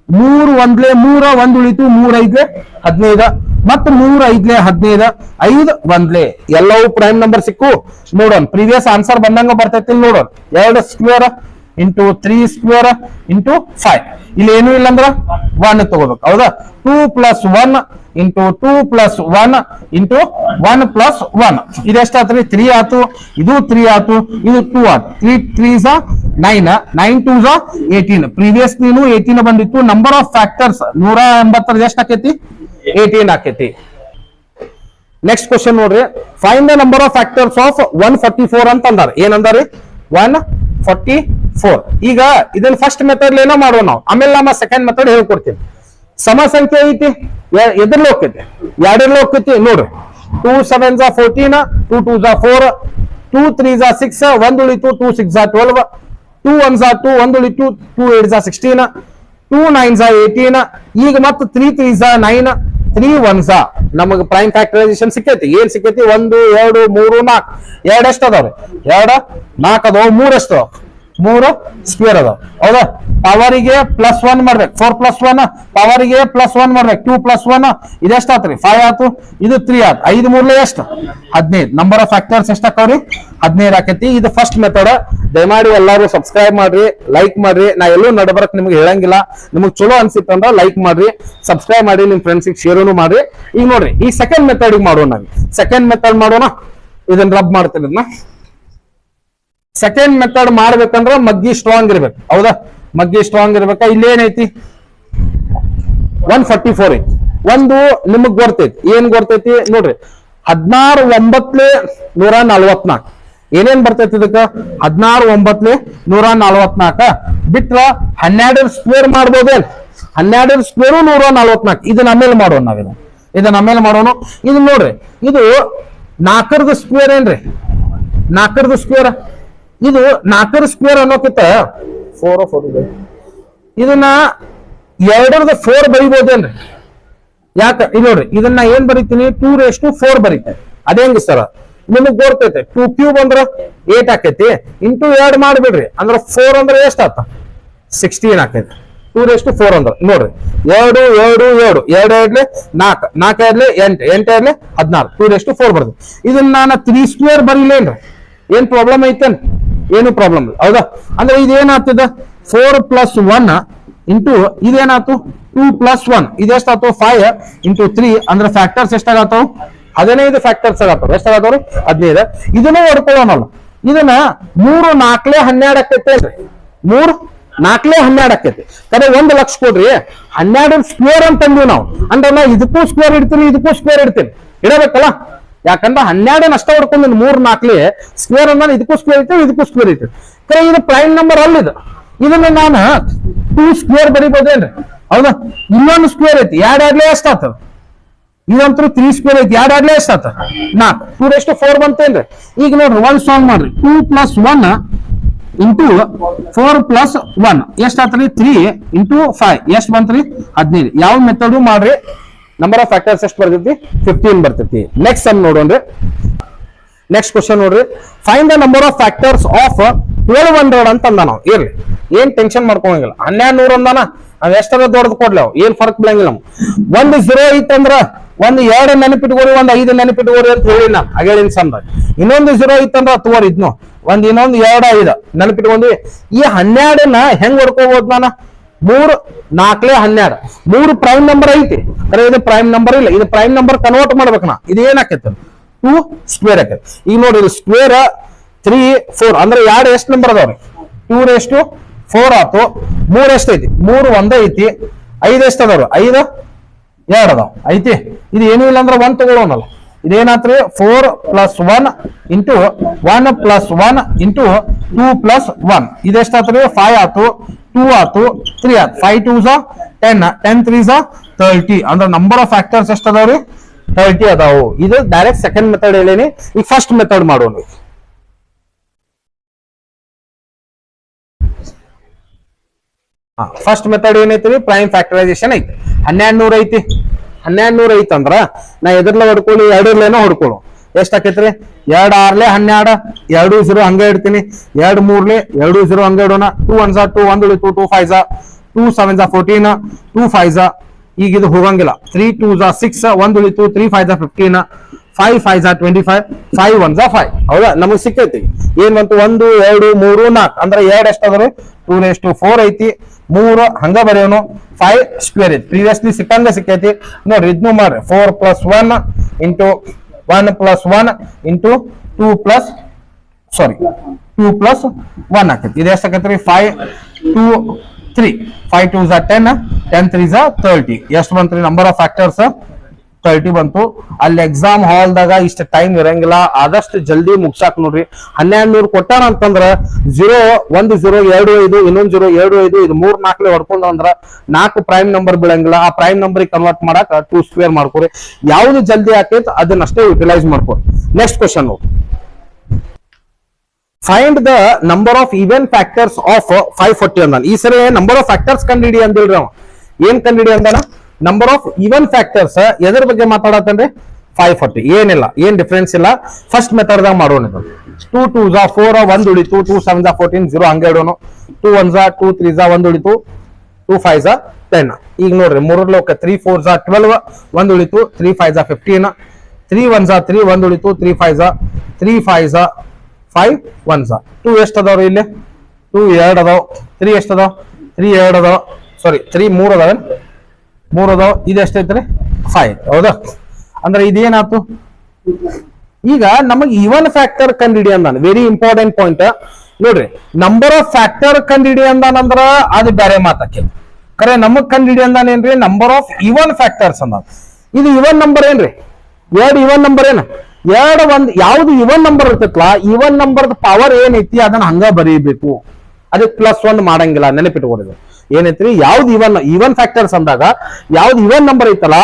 3 1 3 1 ಉಳಿತು, 3 5 15 ಮತ್ತ 3 5 15 5 1 ಎಲ್ಲವೂ ಪ್ರೈಮ್ ನಂಬರ್ ಸಿಕ್ಕು. ನೋಡೋಣ, ಪ್ರೀವಿಯಸ್ ಆನ್ಸರ್ ಬಂದಂಗ ಬರ್ತೈತಿ ನೋಡೋಣ. 2 ಸ್ಕ್ವೇರ್ × 3 ಸ್ಕ್ವೇರ್ × 5. ಇಲ್ಲಿ ಏನು ಇಲ್ಲ ಅಂದ್ರ 1 ತಗೋಬೇಕು. ಹೌದಾ? 2 + 1 × 2 + 1 × 1 + 1 ಇದೆಷ್ಟಾತ್ರಿ? 3 ಆತು, ಇದು 3 ಆತು, ಇದು 2 ಆತು. 3 3s 9 9 2s 18. ಪ್ರೀವಿಯಸ್ ನೀನು 18 ಬಂದಿತ್ತು. ನಂಬರ್ ಆಫ್ ಫ್ಯಾಕ್ಟರ್ಸ್ 180 ಎಷ್ಟು ಆಕೈತಿ? 18 ಆಕೈತಿ. ನೆಕ್ಸ್ಟ್ ಕ್ವಶನ್ ನೋಡ್ರಿ, find the number of factors of 144 ಅಂತ ಅಂದಾರ. ಏನಂದಾರಿ? 144. ಈಗ ಇದನ್ನ ಫಸ್ಟ್ ಮೆಥಡ್ ಏನೋ ಮಾಡೋಣ ನಾವು, ಆಮೇಲೆ ನಮ್ಮ ಸೆಕೆಂಡ್ ಮೆಥಡ್ ಹೇಳ್ಕೊಡ್ತೀನಿ. ಸಮ ಸಂಖ್ಯೆ ಐತಿ, ಎದ್ರಲ್ಲಿ ಹೋಗ್ತೈತಿ? 2 ಹೋಗ್ತೈತಿ. ನೋಡ್ರಿ, 2 7s 14, 2 2s 4, 2 3s 6, 1 ಉಳಿತು, 2 6s 12, 2 1s 2, 1 ಉಳಿತು, 2 8s 16, 2 9s 18. ಈಗ ಮತ್ತೆ 3 3s 9, 3 1s ನಮಗ ಪ್ರೈಮ್ ಫ್ಯಾಕ್ಟರೈಸೇಷನ್ ಸಿಕ್ಕೈತಿ. ಏನ್ ಸಿಕ್ಕೈತಿ? 1 2 3 4. 2 ಎಷ್ಟ ಅದಾವ್ರಿ? 2 4 ಅದಾವ. 3 ಎಷ್ಟು? 3 ಸ್ಕ್ವೇರ್ ಅದಾವ. ಹೌದಾ? ಪವರಿಗೆ +1 ಮಾಡ್ಬೇಕು. 4 + 1 ಪವರಿಗೆ +1 ಮಾಡ್ಬೇಕು. 2 + 1 ಇದೆಷ್ಟಾತ್ರಿ? 5 ಆತು, ಇದು 3 ಆತು. 5 3 ಎಷ್ಟು? 15. Number of factors ಎಷ್ಟಾಕವ್ರಿ? 15 ಆಕೈತಿ. ಇದು ಫಸ್ಟ್ ಮೆಥಡ್. ದಯಮಾಡಿ ಎಲ್ಲಾರು ಸಬ್ಸ್ಕ್ರೈಬ್ ಮಾಡ್ರಿ, ಲೈಕ್ ಮಾಡ್ರಿ. ನಾ ಎಲ್ಲೂ ನಡಬರಕ್ ನಿಮ್ಗೆ ಹೇಳಂಗಿಲ್ಲ. ನಿಮಗ್ ಚಲೋ ಅನ್ಸಿತ್ತಂದ್ರ ಲೈಕ್ ಮಾಡ್ರಿ, ಸಬ್ಸ್ಕ್ರೈಬ್ ಮಾಡಿ, ನಿಮ್ ಫ್ರೆಂಡ್ಸಿಗೆ ಶೇರ್ನು ಮಾಡ್ರಿ. ಈಗ ನೋಡ್ರಿ, ಈ ಸೆಕೆಂಡ್ ಮೆಥಡ್ ಮಾಡೋಣ. ನಾವು ಸೆಕೆಂಡ್ ಮೆಥಡ್ ಮಾಡೋಣ. ಇದನ್ನ ರಬ್ ಮಾಡ್ತೀನಿ. ಇದನ್ನ ಸೆಕೆಂಡ್ ಮೆಥಡ್ ಮಾಡ್ಬೇಕಂದ್ರ ಮಗ್ಗಿ ಸ್ಟ್ರಾಂಗ್ ಇರ್ಬೇಕು. ಹೌದಾ? ಮಗ್ಗಿ ಸ್ಟ್ರಾಂಗ್ ಇರ್ಬೇಕ. ಇಲ್ಲಿ ಏನೈತಿ? 144 ಐತಿ. ಒಂದು ನಿಮಗ್ ಗೊತ್ತೈತಿ. ಏನ್ ಗೊತ್ತೈತಿ ನೋಡ್ರಿ? 16 9 144. ಏನೇನ್ ಬರ್ತೈತಿ ಇದಕ್ಕ? 16 9 144 ಬಿಟ್ರ 12 ಸ್ಕ್ವೇರ್ ಮಾಡ್ಬೋದೇನ್? 12 ಸ್ಕ್ವೇರು 144. ಇದನ್ನ ಆಮೇಲೆ ಮಾಡೋಣ ನಾವಿದು. ಇದನ್ನ ಆಮೇಲೆ ಮಾಡೋಣ. ಇದು ನೋಡ್ರಿ, ಇದು 4ರ ಸ್ಕ್ವೇರ್ ಏನ್ರಿ? 4ರ ಸ್ಕ್ವೇರ್. ಇದು 4ರ ಸ್ಕ್ವೇರ್ ಅನ್ನೋಕ್ಕಿಂತ 4 4 ಇದನ್ನ 2ರದ 4 ಬರಿಬೋದೇನ್ರಿ? ಯಾಕ? ಇದು ನೋಡ್ರಿ, ಇದನ್ನ ಏನ್ ಬರೀತೀನಿ? 2⁴ ಬರೀತೇನೆ. ಅದೇ ಹೆಂಗ ಸರ? ನಿಮಗ್ ಗೊತ್ತೈತೆ 2 ಕ್ಯೂಬ್ ಅಂದ್ರ 8 ಆಕೈತಿ. ಇಂಟು 2 ಮಾಡ್ಬಿಡ್ರಿ, ಅಂದ್ರ 4 ಅಂದ್ರೆ ಎಷ್ಟ್ ಆತ? 16 ಆಕೈತಿ. 2 ಅಂದ್ರ ನೋಡ್ರಿ 2 2 7 2 ಎರಡ್ಲೆ 4 4 ಎರಡ್ಲೆ 8 8 ಎರಡ್ಲೆ 16 2 ಬರ್ತದೆ. ಇದನ್ನ ನಾನು 3 ಸ್ಕ್ವೇರ್ ಬರೀಲೇನ್ರಿ, ಏನ್ ಪ್ರಾಬ್ಲಮ್ ಐತೇನ್? ಏನು ಪ್ರಾಬ್ಲಮ್ ಇಲ್ಲ, ಹೌದಾ? ಅಂದ್ರೆ ಇದೇನಾಗ್ತದ 4 + 1 ಇಂಟು ಇದೇನಾಯ್ತು 2 + 1 ಇದೆಷ್ಟಾಯ್ತು 5 × 3 ಅಂದ್ರೆ ಫ್ಯಾಕ್ಟರ್ಸ್ ಎಷ್ಟಾಗತ್ತಾವ 15 ಫ್ಯಾಕ್ಟರ್ಸ್ ಆಗತ್ತಾವ. ಎಷ್ಟಾಗತ್ತವ್ರಿ 15. ಇದನ್ನು ಹೊಡ್ಕೊಳ್ಳೋಣಲ್ಲ, ಇದನ್ನ 3 4 12 ಆಕೈತೆ, 3 4 12 ಆಕೈತಿ. ಕರೆ 1 ಲಕ್ಷ ಕೊಡ್ರಿ 12 ಸ್ಕ್ವೇರ್ ಅಂತಂದ್ವಿ ನಾವು. ಅಂದ್ರೆ ನಾ ಇದಕ್ಕೂ ಸ್ಕ್ವೇರ್ ಇಡ್ತೀನಿ, ಇದಕ್ಕೂ ಸ್ಕ್ವೇರ್ ಇಡ್ತೀನಿ, ಇಡಬೇಕಲ್ಲ? ಯಾಕಂದ್ರೆ 12 ಅಷ್ಟ ಹೊಡ್ಕೊಂಡು 3 4 ಸ್ಕ್ವೇರ್ ಅಂದ್ರೆ ಇದಕ್ಕೂ ಸ್ಕ್ವೇರ್ ಇರ್ತೇವೆ, ಇದಕ್ಕೂ ಸ್ಕ್ವೇರ್ ಇರ್ತೇವೆ. ಕರೆ ಇದು ಪ್ರೈಮ್ ನಂಬರ್ ಅಲ್ಲ ಇದು. ಇದನ್ನ ನಾನು 2 ಸ್ಕ್ವೇರ್ ಬರೀಬೋದೇನ್ರಿ, ಹೌದಾ? ಇನ್ನೊಂದು ಸ್ಕ್ವೇರ್ ಐತಿ, 2 ಎರಡ್ಲೆ ಎಷ್ಟಾಗ್ತದ? ಇದಂತೂ 3 ಸ್ಕ್ವೇರ್ ಐತಿ, 2 ಎರಡ್ಲೆ ಎಷ್ಟಾಗ್ತದ? 4 2 ಬಂತೇನ್ರಿ? ಈಗ ನೋಡ್ರಿ ಒಂದು ಸಾಲ್ವ್ ಮಾಡ್ರಿ. 2 + 1 ಇಂಟು 4 + 1 ಎಷ್ಟಾತ್ರಿ 3 × 5 ಎಷ್ಟು ಬಂತ್ರಿ 15. ಯಾವ ಮೆಥಡ್ ಮಾಡ್ರಿ ನಂಬರ್ ಆಫ್ ಫ್ಯಾಕ್ಟರ್ಸ್ ಎಷ್ಟು ಬರ್ತೈತಿ 15 ಬರ್ತೈತಿ. ನೆಕ್ಸ್ಟ್ ಸಮ್ ನೋಡೋಣ್ರಿ. ನೆಕ್ಸ್ಟ್ ಕ್ವಶನ್ ನೋಡ್ರಿ, find the number of factors of 1200 ಅಂತ ಅಂದ. ನಾವು ಇರ್ಲಿ, ಏನ್ ಟೆನ್ಷನ್ ಮಾಡ್ಕೊಂಗಿಲ್ಲ. 1200 ಅಂದಾನ, ನಾವ್ ಎಷ್ಟರ ದೊಡ್ಡದು ಕೊಡ್ಲಿ, ಏನ್ ಫರ್ಕ್ ಬೀಳಂಗಿಲ್ಲ. ಒಂದು 0 ಐತಂದ್ರ ಒಂದು 2 ನೆನಪಿಟ್ಕೋರಿ, ಒಂದು 5 ನೆನಪಿಟ್ಕೋರಿ ಅಂತ ಹೇಳಿ ನಾನು ಅಗಳಿನ ಸಂದಾಗ. ಇನ್ನೊಂದು 0 ಐತಂದ್ರ ತಗೋರಿ ಇದ್ನು ಇನ್ನೊಂದು 2 5 ನೆನಪಿಟ್ಕೊಂಡ್ವಿ. ಈ 12ನ ಹೆಂಗ್ ಹೊಡ್ಕೋಬಹುದು ನಾನು? 3 4 12 3 ಪ್ರೈಮ್ ನಂಬರ್ ಐತಿ, ಇದು ಪ್ರೈಮ್ ನಂಬರ್ ಇಲ್ಲ. ಇದು ಪ್ರೈಮ್ ನಂಬರ್ ಕನ್ವರ್ಟ್ ಮಾಡ್ಬೇಕು ನಾ. ಇದು ಏನ್ ಆಕೈತಿ 2 ಸ್ಕ್ವೇರ್ ಆಕೈತಿ. ಈಗ ನೋಡಿ ಇದು ಸ್ಕ್ವೇರ್ 3 4 ಅಂದ್ರೆ 2 ಎಷ್ಟು ನಂಬರ್ ಅದಾವ್ರಿ 2 4 ಆತು. 3 ಎಷ್ಟೈತಿ 3 1 ಐತಿ. 5 ಎಷ್ಟು ಅದಾವ್ರಿ 5 2 ಅದಾವ ಐತಿ. ಇದು ಏನೂ ಇಲ್ಲ ಅಂದ್ರೆ 1 ತಗೊಳ್ಳೋಣಲ್ಲ. ಇದೇನಾತ್ರಿ 4 + 1 ಇಂಟು 1 + 1 ಇಂಟು 2 + 1 ಇದೆಷ್ಟಾತ್ರಿ 5 ಆತು, 2 ಆತು, 3 ಆತು. 5 2s 10 10 3s 30 ಅಂದ್ರೆ ನಂಬರ್ ಆಫ್ ಫ್ಯಾಕ್ಟರ್ಸ್ ಎಷ್ಟು ಅದಾವ್ರಿ 30 ಅದಾವು. ಇದು ಡೈರೆಕ್ಟ್ ಸೆಕೆಂಡ್ ಮೆಥಡ್ ಹೇಳೇನಿ. ಈಗ ಫಸ್ಟ್ ಮೆಥಡ್ ಮಾಡೋಣ. ಫಸ್ಟ್ ಮೆಥಡ್ ಏನೈತಿ? ಪ್ರೈಮ್ ಫ್ಯಾಕ್ಟರೈಸೇಷನ್ ಐತಿ. 1200 ಐತಿ. 1200 ಐತಂದ್ರ ನಾ ಎದ್ರಲ್ಲ ಹೊಡ್ಕೊಳ್ಳಿ 2 ಹೊಡ್ಕೊಳ್ಳು. ಎಷ್ಟ್ ಆಕೈತ್ರಿ 2 6 12 2 0 ಹಂಗ ಇಡ್ತೀನಿ. 2 3 2 0 ಹಂಗ ಇಡೋಣ. 2 1s 2 1 ಉಳಿತು. 2 5s 2 7s 14 2 5s ಈಗ ಇದು ಹೋಗಂಗಿಲ್ಲ. 3 2s 6 1 ಉಳಿತು. 3 5s 15 5 5s 25 5 1s 5. ಹೌದಾ? ನಮಗ್ ಸಿಕ್ಕೈತಿ. ಏನ್ ಬಂತು 1 2 3 4 ಅಂದ್ರೆ 2 ಎಷ್ಟಾದ್ರಿ 2 4 ಐತಿ. 3 ಹಂಗ ಬರೆಯೋನು. 5 ಸ್ಕ್ವೇರ್ ಐತಿ. ಪ್ರೀವಿಯಸ್ಲಿ ಸಿಕ್ಕಂಗ ಸಿಕ್ಕೈತಿ ನೋಡ್ರಿ. ಇದನ್ನು ಮಾಡ್ರಿ 4 + 1 ಇಂಟು 1 + 1 ಇಂಟು 2 + 1 ಆಕೈತಿ. ಇದು ಎಷ್ಟು ಆಕೈತ್ರಿ 5 2 3 5 2s 10 10 3s 30 ಎಷ್ಟು ಬಂತ್ರಿ ನಂಬರ್ ಆಫ್ ಫ್ಯಾಕ್ಟರ್ಸ್ 30 ಬಂತು. ಅಲ್ಲಿ ಎಕ್ಸಾಮ್ ಹಾಲ್ದಾಗ ಇಷ್ಟ ಟೈಮ್ ಇರಂಗಿಲ್ಲ, ಆದಷ್ಟು ಜಲ್ದಿ ಮುಗ್ಸಾಕ್ ನೋಡ್ರಿ. 1200 ಕೊಟ್ಟಾರ ಅಂತಂದ್ರ 0 1 0 2 5 ಇನ್ನೊಂದು 0 2 5 ಇದು 3 4 ಹೊಡ್ಕೊಂಡ ಅಂದ್ರ 4 ಪ್ರೈಮ್ ನಂಬರ್ ಬೀಳಂಗಿಲ್ಲ. ಆ ಪ್ರೈಮ್ ನಂಬರ್ ಕನ್ವರ್ಟ್ ಮಾಡಕ್ 2 ಸ್ಕ್ವೇರ್ ಮಾಡ್ಕೊರಿ. ಯಾವ್ದು ಜಲ್ದಿ ಆಕೈತಿ ಅದನ್ನಷ್ಟೇ ಯುಟಿಲೈಸ್ ಮಾಡ್ಕೊರಿ. Next question find the number of even factors of 540 ಅಂದಾನ. ಈ ಸರಿ ನಂಬರ್ ಆಫ್ ಫ್ಯಾಕ್ಟರ್ಸ್ ಕಂಡಿಡಿ ಅಂದಿಲ್ರಿ ಅವ. ಏನ್ ಕಂಡಿಡಿ ಅಂದಾನ? Number of even factors. ಎದ್ರ ಬಗ್ಗೆ ಮಾತಾಡತ್ತಂದ್ರೆ 540. ಏನಿಲ್ಲ, ಏನ್ ಡಿಫ್ರೆನ್ಸ್ ಇಲ್ಲ. ಫಸ್ಟ್ ಮೆಥಡ್ ದಾಗ ಮಾಡೋಣ. 2 2s 4 1 ಉಳಿತು. 2 7s 14 0 ಹಂಗ ಇಡೋನು. 2 1s 2 3s 1 ಉಳಿತು. 2 5s 10. ಈಗ ನೋಡ್ರಿ 3 ಲೋಕ 3 4s 12 1 ಉಳಿತು. 3 5s 15 3 1s 3 1 ಉಳಿತು. 3 5s 3 5s 5 1s 2 ಎಷ್ಟು ಅದಾವ್ರಿ ಇಲ್ಲಿ 2 2 ಅದಾವ. 3 ಎಷ್ಟು ಅದಾವ 3 2 ಅದಾವ. ಸಾರಿ 3 3 ಅದಾವ 3 ಅದಾವ. ಇದು ಎಷ್ಟೈತ್ರಿ 5. ಹೌದಾ? ಅಂದ್ರೆ ಇದೇನಾಯ್ತು ಈಗ ನಮಗೆ ಈವನ್ ಫ್ಯಾಕ್ಟರ್ ಕಂಡಿಡಿ ಅಂದಾನ. ವೆರಿ ಇಂಪಾರ್ಟೆಂಟ್ ಪಾಯಿಂಟ್ ನೋಡ್ರಿ. ನಂಬರ್ ಆಫ್ ಫ್ಯಾಕ್ಟರ್ ಕಂಡಿಡಿ ಅಂದಾನಂದ್ರ ಅದು ಬೇರೆ ಮಾತಾಕಿ. ಕರೆ ನಮಗ್ ಕಂಡಿಡಿ ಅಂದಾನೇನ್ರಿ ನಂಬರ್ ಆಫ್ ಈವನ್ ಫ್ಯಾಕ್ಟರ್ಸ್ ಅಂದ. ಇದು ಇವನ್ ನಂಬರ್ ಏನ್ರಿ 2 ಇವನ್ ನಂಬರ್ ಏನ 2 1 ಯಾವ್ದು ಇವನ್ ನಂಬರ್ ಇರ್ತೈತಲ್ಲ ಇವನ್ ನಂಬರ್ದ ಪವರ್ ಏನೈತಿ ಅದನ್ನ ಹಂಗ ಬರೀಬೇಕು. ಅದಕ್ಕೆ +1 ಮಾಡಂಗಿಲ್ಲ. ನೆನಪಿಟ್ಕೊಡಿದ್ರು ಏನೈತ್ರಿ ಯಾವ್ದು ಇವನ್ ಫ್ಯಾಕ್ಟರ್ಸ್ ಅಂದಾಗ ಯಾವ್ದು ಇವನ್ ನಂಬರ್ ಐತಲ್ಲ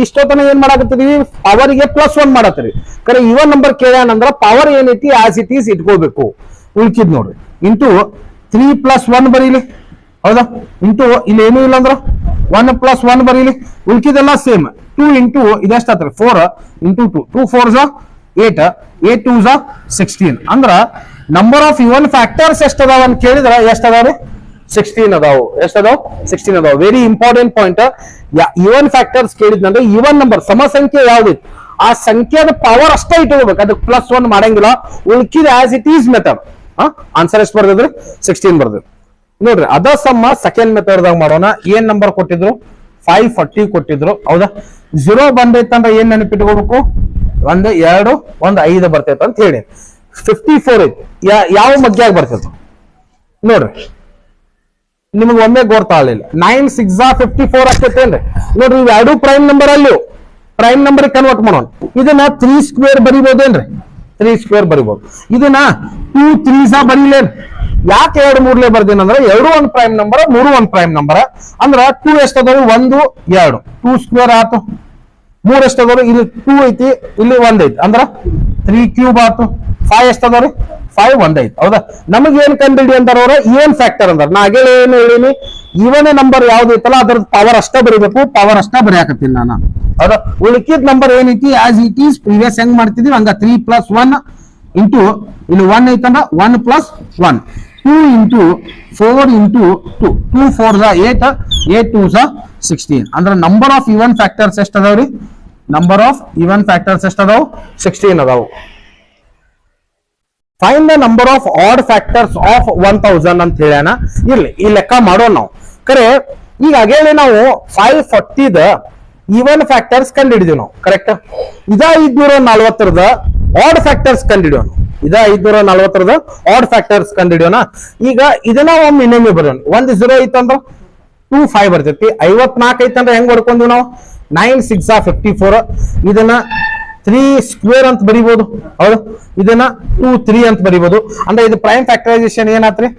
ಇಷ್ಟೊತ್ತನ ಏನ್ ಮಾಡಾಕತ್ತೀರಿ ಪವರ್ಗೆ +1 ಮಾಡತ್ತೀರಿ. ಕರೆ ಇವನ್ ನಂಬರ್ ಕೇಳ್ಯಾನಂದ್ರ ಪವರ್ ಏನೈತಿ ಆಸ್ ಇಟ್ ಈಸ್ ಇಟ್ಕೋಬೇಕು. ಉಳ್ಕಿದ್ ನೋಡ್ರಿ ಇಂಟು 3 + 1 ಬರೀಲಿ. ಹೌದಾ? ಇಂಟು ಇಲ್ಲಿ ಏನೂ ಇಲ್ಲ ಅಂದ್ರ 1 + 1 ಬರೀಲಿ. ಉಳ್ಕಿದೆಲ್ಲ ಸೇಮ್. 2 ಇಂಟು ಇದೆಷ್ಟಾತ್ರಿ 4 ಇಂಟು 2 2 4s 8 8 2s 16 ಅಂದ್ರ ನಂಬರ್ ಆಫ್ ಇವನ್ ಫ್ಯಾಕ್ಟರ್ಸ್ ಎಷ್ಟದಾವ ಅಂತ ಕೇಳಿದ್ರ ಎಷ್ಟದಾವ್ರಿ 16 ಅದಾವು. ಎಷ್ಟು ಅದಾವು? 16 ಅದಾವು. Very important point. Even factors ಕೇಳಿದ್ನಂದ್ರೆ ಇವನ್ ನಂಬರ್ ಸಮ ಸಂಖ್ಯೆ ಯಾವ್ದಿತ್ತು ಆ ಸಂಖ್ಯೆದ ಪವರ್ ಅಷ್ಟೇ ಇಟ್ಕೋಬೇಕು, ಅದಕ್ಕೆ +1 ಮಾಡಂಗಿಲ್ಲ. ಉಳ್ಕಿದ as it is method. Answer ಎಷ್ಟು ಬರ್ದಿದ್ರಿ? 16 ಬರ್ದಿದ್ರು. ನೋಡ್ರಿ ಅದ ಸಮ ಸೆಕೆಂಡ್ ಮೆಥಡ್ ದಾಗ ಮಾಡೋಣ. ಏನ್ ನಂಬರ್ ಕೊಟ್ಟಿದ್ರು? 540 ಕೊಟ್ಟಿದ್ರು. ಹೌದಾ? 0 ಬಂದೈತಂದ್ರೆ ಏನ್ ನೆನಪಿಟ್ಕೋಬೇಕು? 1 2 1 5 ಬರ್ತೈತ ಅಂತ ಹೇಳಿ. 54 ಐತಿ. ಯಾವ ಮಗ್ಯಾಗ ಬರ್ತೈತಿ ನೋಡ್ರಿ, ನಿಮ್ಗೆ ಒಮ್ಮೆ ಗೊತ್ತಾಗಲಿಲ್ಲ. 9 6 54 ಆಗ್ತೈತೇನ್ರಿ? ನೋಡ್ರಿ ಇವ್ ಎರಡು ಪ್ರೈಮ್ ನಂಬರ್ ಅಲ್ಲಿ ಪ್ರೈಮ್ ನಂಬರ್ ಕನ್ವರ್ಟ್ ಮಾಡೋಣ. ಇದನ್ನ 3 ಸ್ಕ್ವೇರ್ ಬರಿಬೋದೇನ್ರಿ? 3 ಸ್ಕ್ವೇರ್ ಬರಿಬಹುದು. ಇದನ್ನ 2 3 ಬರೀಲೇನ್? ಯಾಕೆ 2 3 ಬರ್ದೇನಂದ್ರೆ 2 1 ಪ್ರೈಮ್ ನಂಬರ್ 3 1 ಪ್ರೈಮ್ ನಂಬರ್ ಅಂದ್ರ 2 ಎಷ್ಟದವ್ರಿ? 1 2 2 ಸ್ಕ್ವೇರ್ ಆತು. 3 ಎಷ್ಟದವ್ರಿ? ಇಲ್ಲಿ 2 ಐತಿ, ಇಲ್ಲಿ 1 ಐತಿ, ಅಂದ್ರ 3 ಕ್ಯೂಬ್ ಆತು. 5 ಎಷ್ಟದವ್ರಿ? 5 1 ಐತಿ. ಹೌದಾ? ನಮಗ್ ಏನ್ ಕಂಡಿಡಿ ಅಂತಾರ ಅವ್ರ? ಇವನ್ ಫ್ಯಾಕ್ಟರ್ ಅಂತಾರ. ನಾ ಆಗಲೇ ಏನು ಹೇಳಿನಿ, ಇವನ್ ನಂಬರ್ ಯಾವ್ದು ಐತಲ್ಲ ಅದ್ರ ಪವರ್ ಅಷ್ಟ ಬರೀಬೇಕು. ಪವರ್ ಅಷ್ಟ ಬರೆಯಾಕತ್ತೀನಿ ನಾನು. ಹೌದಾ? ಉಳಿಕಿದ ನಂಬರ್ ಏನೈತಿ ಆಸ್ ಇಟ್ ಈಸ್ ಪ್ರೀವಿಯಸ್ ಹೆಂಗ್ ಮಾಡ್ತಿದ್ವಿ ಹಂಗ 3 + 1 ಇಂಟು ಇಲ್ಲಿ 1 ಐತಂದ್ರ 1 + 1 2 ಇಂಟು 4 ಇಂಟು 2 2 4 8 8 2 16 ಅಂದ್ರೆ ನಂಬರ್ ಆಫ್ ಇವನ್ ಫ್ಯಾಕ್ಟರ್ಸ್ ಎಷ್ಟು ಅದಾವ್ರಿ? ನಂಬರ್ ಆಫ್ ಇವನ್ ಫ್ಯಾಕ್ಟರ್ಸ್ ಎಷ್ಟು ಅದಾವು? 16 ಅದಾವು. Find the number of odd factors of 1000 ಅಂತ ಹೇಳ್ಯಾನ. ಇರ್ಲಿ ಈ ಲೆಕ್ಕ ಮಾಡೋಣ ನಾವು. ಕರೆ ಈಗ ಆಗೇಳಿ ನಾವು 540ದ ಇವನ್ ಫ್ಯಾಕ್ಟರ್ಸ್ ಕಂಡು ಹಿಡಿದಿವಿ ನಾವು. ಕರೆಕ್ಟ್? ಇದ 540ರದ ಆಡ್ ಫ್ಯಾಕ್ಟರ್ಸ್ ಕಂಡು ಹಿಡಿಯೋಣ. ಇದ 540ರದ ಆಡ್ ಫ್ಯಾಕ್ಟರ್ಸ್ ಕಂಡು ಹಿಡಿಯೋಣ. ಈಗ ಇದನ್ನ ಒಮ್ಮೆ ಇನ್ನೊಮ್ಮೆ ಬರೋಣ. 1 0 ಐತಂದ್ರ 2 5 ಬರ್ತೈತಿ. 54 ಐತಂದ್ರ ಹೆಂಗ್ ಬರ್ಕೊಂಡ್ವಿ ನಾವು? 9 6 54. ಇದನ್ನ 3 ಸ್ಕ್ವೇರ್ ಅಂತ ಬರಿಬಹುದು. ಹೌದು? ಇದನ್ನ 2 3 ಅಂತ ಬರಿಬಹುದು. ಅಂದ್ರೆ ಇದು ಪ್ರೈಮ್ ಫ್ಯಾಕ್ಟರೈಸೇಷನ್ ಏನಾತ್ರಿ?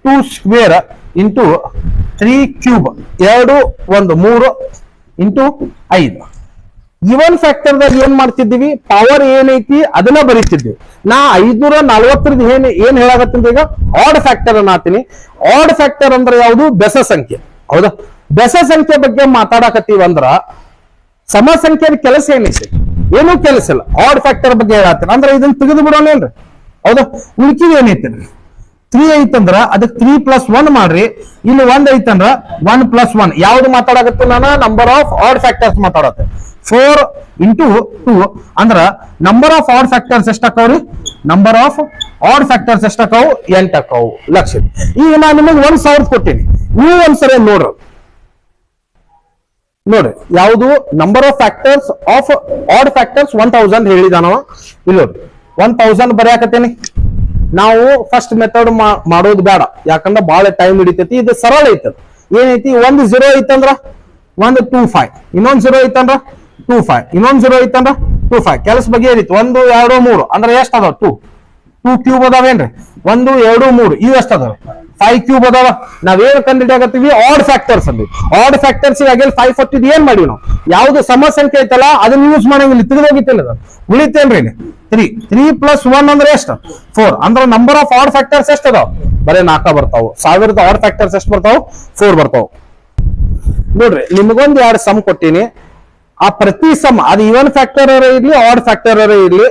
2 square into 3 cube 2 1 3 into 5. Even factor ದಾಗ ಏನ್ ಮಾಡ್ತಿದ್ದೀವಿ? ಪವರ್ ಏನೈತಿ ಅದನ್ನ ಬರೀತಿದ್ವಿ. ನಾ 540 ಏನ್ ಹೇಳಾಕತ್ತೀನಿ ಈಗ? ಆಡ್ ಫ್ಯಾಕ್ಟರ್ ಅನ್ನತೀನಿ. ಆಡ್ ಫ್ಯಾಕ್ಟರ್ ಅಂದ್ರೆ ಯಾವುದು? ಬೆಸ ಸಂಖ್ಯೆ. ಹೌದಾ? ಬೆಸ ಸಂಖ್ಯೆ ಬಗ್ಗೆ ಮಾತಾಡಕತ್ತೀವಿ ಅಂದ್ರ ಸಮ ಸಂಖ್ಯೆಯ ಕೆಲಸ ಏನೈತಿ? ಏನೂ ಕೆಲಸ ಇಲ್ಲ. ಆಡ್ ಫ್ಯಾಕ್ಟರ್ ಬಗ್ಗೆ ಹೇಳತ್ತೀನಿ ಅಂದ್ರೆ ಇದನ್ನ ತೆಗೆದು ಬಿಡೋಣೇನ್ರಿ? ಹೌದಾ? ಉಳ್ಕಿದ ಏನೈತಿ? 3 ಐತಂದ್ರ ಅದಕ್ಕೆ 3 + 1 ಮಾಡ್ರಿ. ಇಲ್ಲಿ 1 ಐತಂದ್ರ 1 + 1 ಯಾವ್ದು ಮಾತಾಡಕತ್ತಿ ನಾನು? ನಂಬರ್ ಆಫ್ ಆಡ್ ಫ್ಯಾಕ್ಟರ್ಸ್ ಮಾತಾಡತ್ತೆ. 4 ಇಂಟು 2 ಅಂದ್ರ ನಂಬರ್ ಆಫ್ ಆಡ್ ಫ್ಯಾಕ್ಟರ್ಸ್ ಎಷ್ಟಾಕವ್ರಿ? ನಂಬರ್ ಆಫ್ ಆಡ್ ಫ್ಯಾಕ್ಟರ್ಸ್ ಎಷ್ಟಾಕವು? 8 ಆಕವು. ಲಕ್ಷ. ಈಗ ನಾನು ನಿಮಗೆ 1000 ಕೊಟ್ಟಿನಿ. ನೀವು ಒಂದ್ಸರಿ ನೋಡ್ರಿ ಯಾವುದು number of factors of odd factors 1000 ಹೇಳಿದಾನವ. ಇಲ್ಲಿ 1000 ಬರೆಯಾಕತ್ತೇನಿ. ನಾವು ಫಸ್ಟ್ ಮೆಥಡ್ ಮಾಡೋದು ಬೇಡ, ಯಾಕಂದ್ರೆ ಬಹಳ ಟೈಮ್ ಹಿಡಿತೈತಿ. ಇದು ಸರಳ ಐತದ. ಏನೈತಿ? 1 0 ಐತಂದ್ರ 1 2 5, ಇನ್ನೊಂದ್ 0 ಐತಂದ್ರ 2 5, ಇನ್ನೊಂದ್ 0 ಐತಂದ್ರ 2 5. ಕೆಲಸ ಬಗ್ಗೆ ಏನಿತ್ತು? 1 2 3 ಅಂದ್ರೆ ಎಷ್ಟ್ ಅದಾವ? 2 ಕ್ಯೂಬ್ ಅದಾವೇನ್ರಿ? 1 2 3 ಇವು ಎಷ್ಟ್ ಅದಾವ? 5 ಕ್ಯೂಬ್ ಅದಾವ. ನಾವೇನು ಕಂಡುಹಿಡಿಯಾಕತ್ತೀವಿ? ಆಡ್ ಫ್ಯಾಕ್ಟರ್ಸ್ ಅಲ್ಲಿ. ಆಡ್ ಫ್ಯಾಕ್ಟರ್ಸ್ ಆಗಿ 540 ಏನ್ ಮಾಡಿವಿ ನಾವು? ಯಾವ್ದು ಸಮ ಸಂಖ್ಯೆ ಐತಲ್ಲ ಅದನ್ನ ಯೂಸ್ ಮಾಡಂಗಿಲ್ಲ, ತೆಗೆದೋಗಿತ್ತಿಲ್ಲ. ಉಳಿತೇನ್ರಿ 3 3 + 1 ಅಂದ್ರೆ ಎಷ್ಟು? 4. ಅಂದ್ರೆ ನಂಬರ್ ಆಫ್ ಆಡ್ ಫ್ಯಾಕ್ಟರ್ಸ್ ಎಷ್ಟು ಅದಾವ? ಬರೀ 4 ಬರ್ತಾವ. 1000ದ ಆಡ್ ಫ್ಯಾಕ್ಟರ್ಸ್ ಎಷ್ಟು ಬರ್ತಾವ? 4 ಬರ್ತಾವ. ನೋಡ್ರಿ ನಿಮಗೊಂದು 2 ಸಮ್ ಕೊಟ್ಟಿನಿ. ಆ ಪ್ರತಿ ಸಮ್ ಅದು ಇವನ್ ಫ್ಯಾಕ್ಟರ್ ಇರ್ಲಿ ಆಡ್ ಫ್ಯಾಕ್ಟರ್ ಇರ್ಲಿ,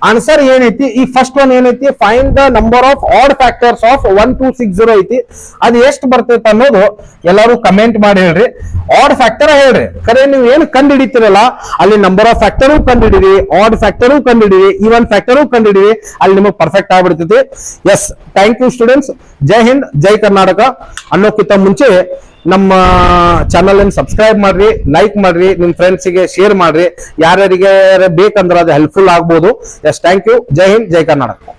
ಆನ್ಸರ್ ಏನೈತಿ? ಈ ಫಸ್ಟ್ ಒನ್ ಏನೈತಿ? Find the number of odd factors of 1260 ಐತಿ. ಅದು ಎಷ್ಟು ಬರ್ತೈತೆ ಅನ್ನೋದು ಎಲ್ಲರೂ ಕಮೆಂಟ್ ಮಾಡಿ ಹೇಳ್ರಿ. ಆಡ್ ಫ್ಯಾಕ್ಟರ್ ಹೇಳ್ರಿ. ಕರೆ ನೀವು ಏನು ಕಂಡು ಹಿಡಿತೀರಲ್ಲ ಅಲ್ಲಿ ನಂಬರ್ ಆಫ್ ಫ್ಯಾಕ್ಟರು ಕಂಡು ಹಿಡೀರಿ, ಆಡ್ ಫ್ಯಾಕ್ಟರು ಕಂಡು ಹಿಡೀರಿ, ಇವನ್ ಫ್ಯಾಕ್ಟರು ಕಂಡು ಹಿಡೀರಿ. ಅಲ್ಲಿ ನಿಮಗೆ ಪರ್ಫೆಕ್ಟ್ ಆಗ್ಬಿಡ್ತೈತಿ. Yes, thank you students. ಜೈ ಹಿಂದ್, ಜೈ ಕರ್ನಾಟಕ. ಅನ್ನೋಕ್ಕಿಂತ ಮುಂಚೆ ನಮ್ಮ ಚಾನಲ್ ಅನ್ನು ಸಬ್ಸ್ಕ್ರೈಬ್ ಮಾಡ್ರಿ, ಲೈಕ್ ಮಾಡ್ರಿ, ನಿಮ್ ಫ್ರೆಂಡ್ಸ್ ಗೆ ಶೇರ್ ಮಾಡ್ರಿ. ಯಾರ್ಯಾರಿಗೆ ಬೇಕಂದ್ರೆ ಅದು ಹೆಲ್ಪ್ಫುಲ್ ಆಗ್ಬೋದು. Yes, thank you. Jai Hind, Jai Karnataka.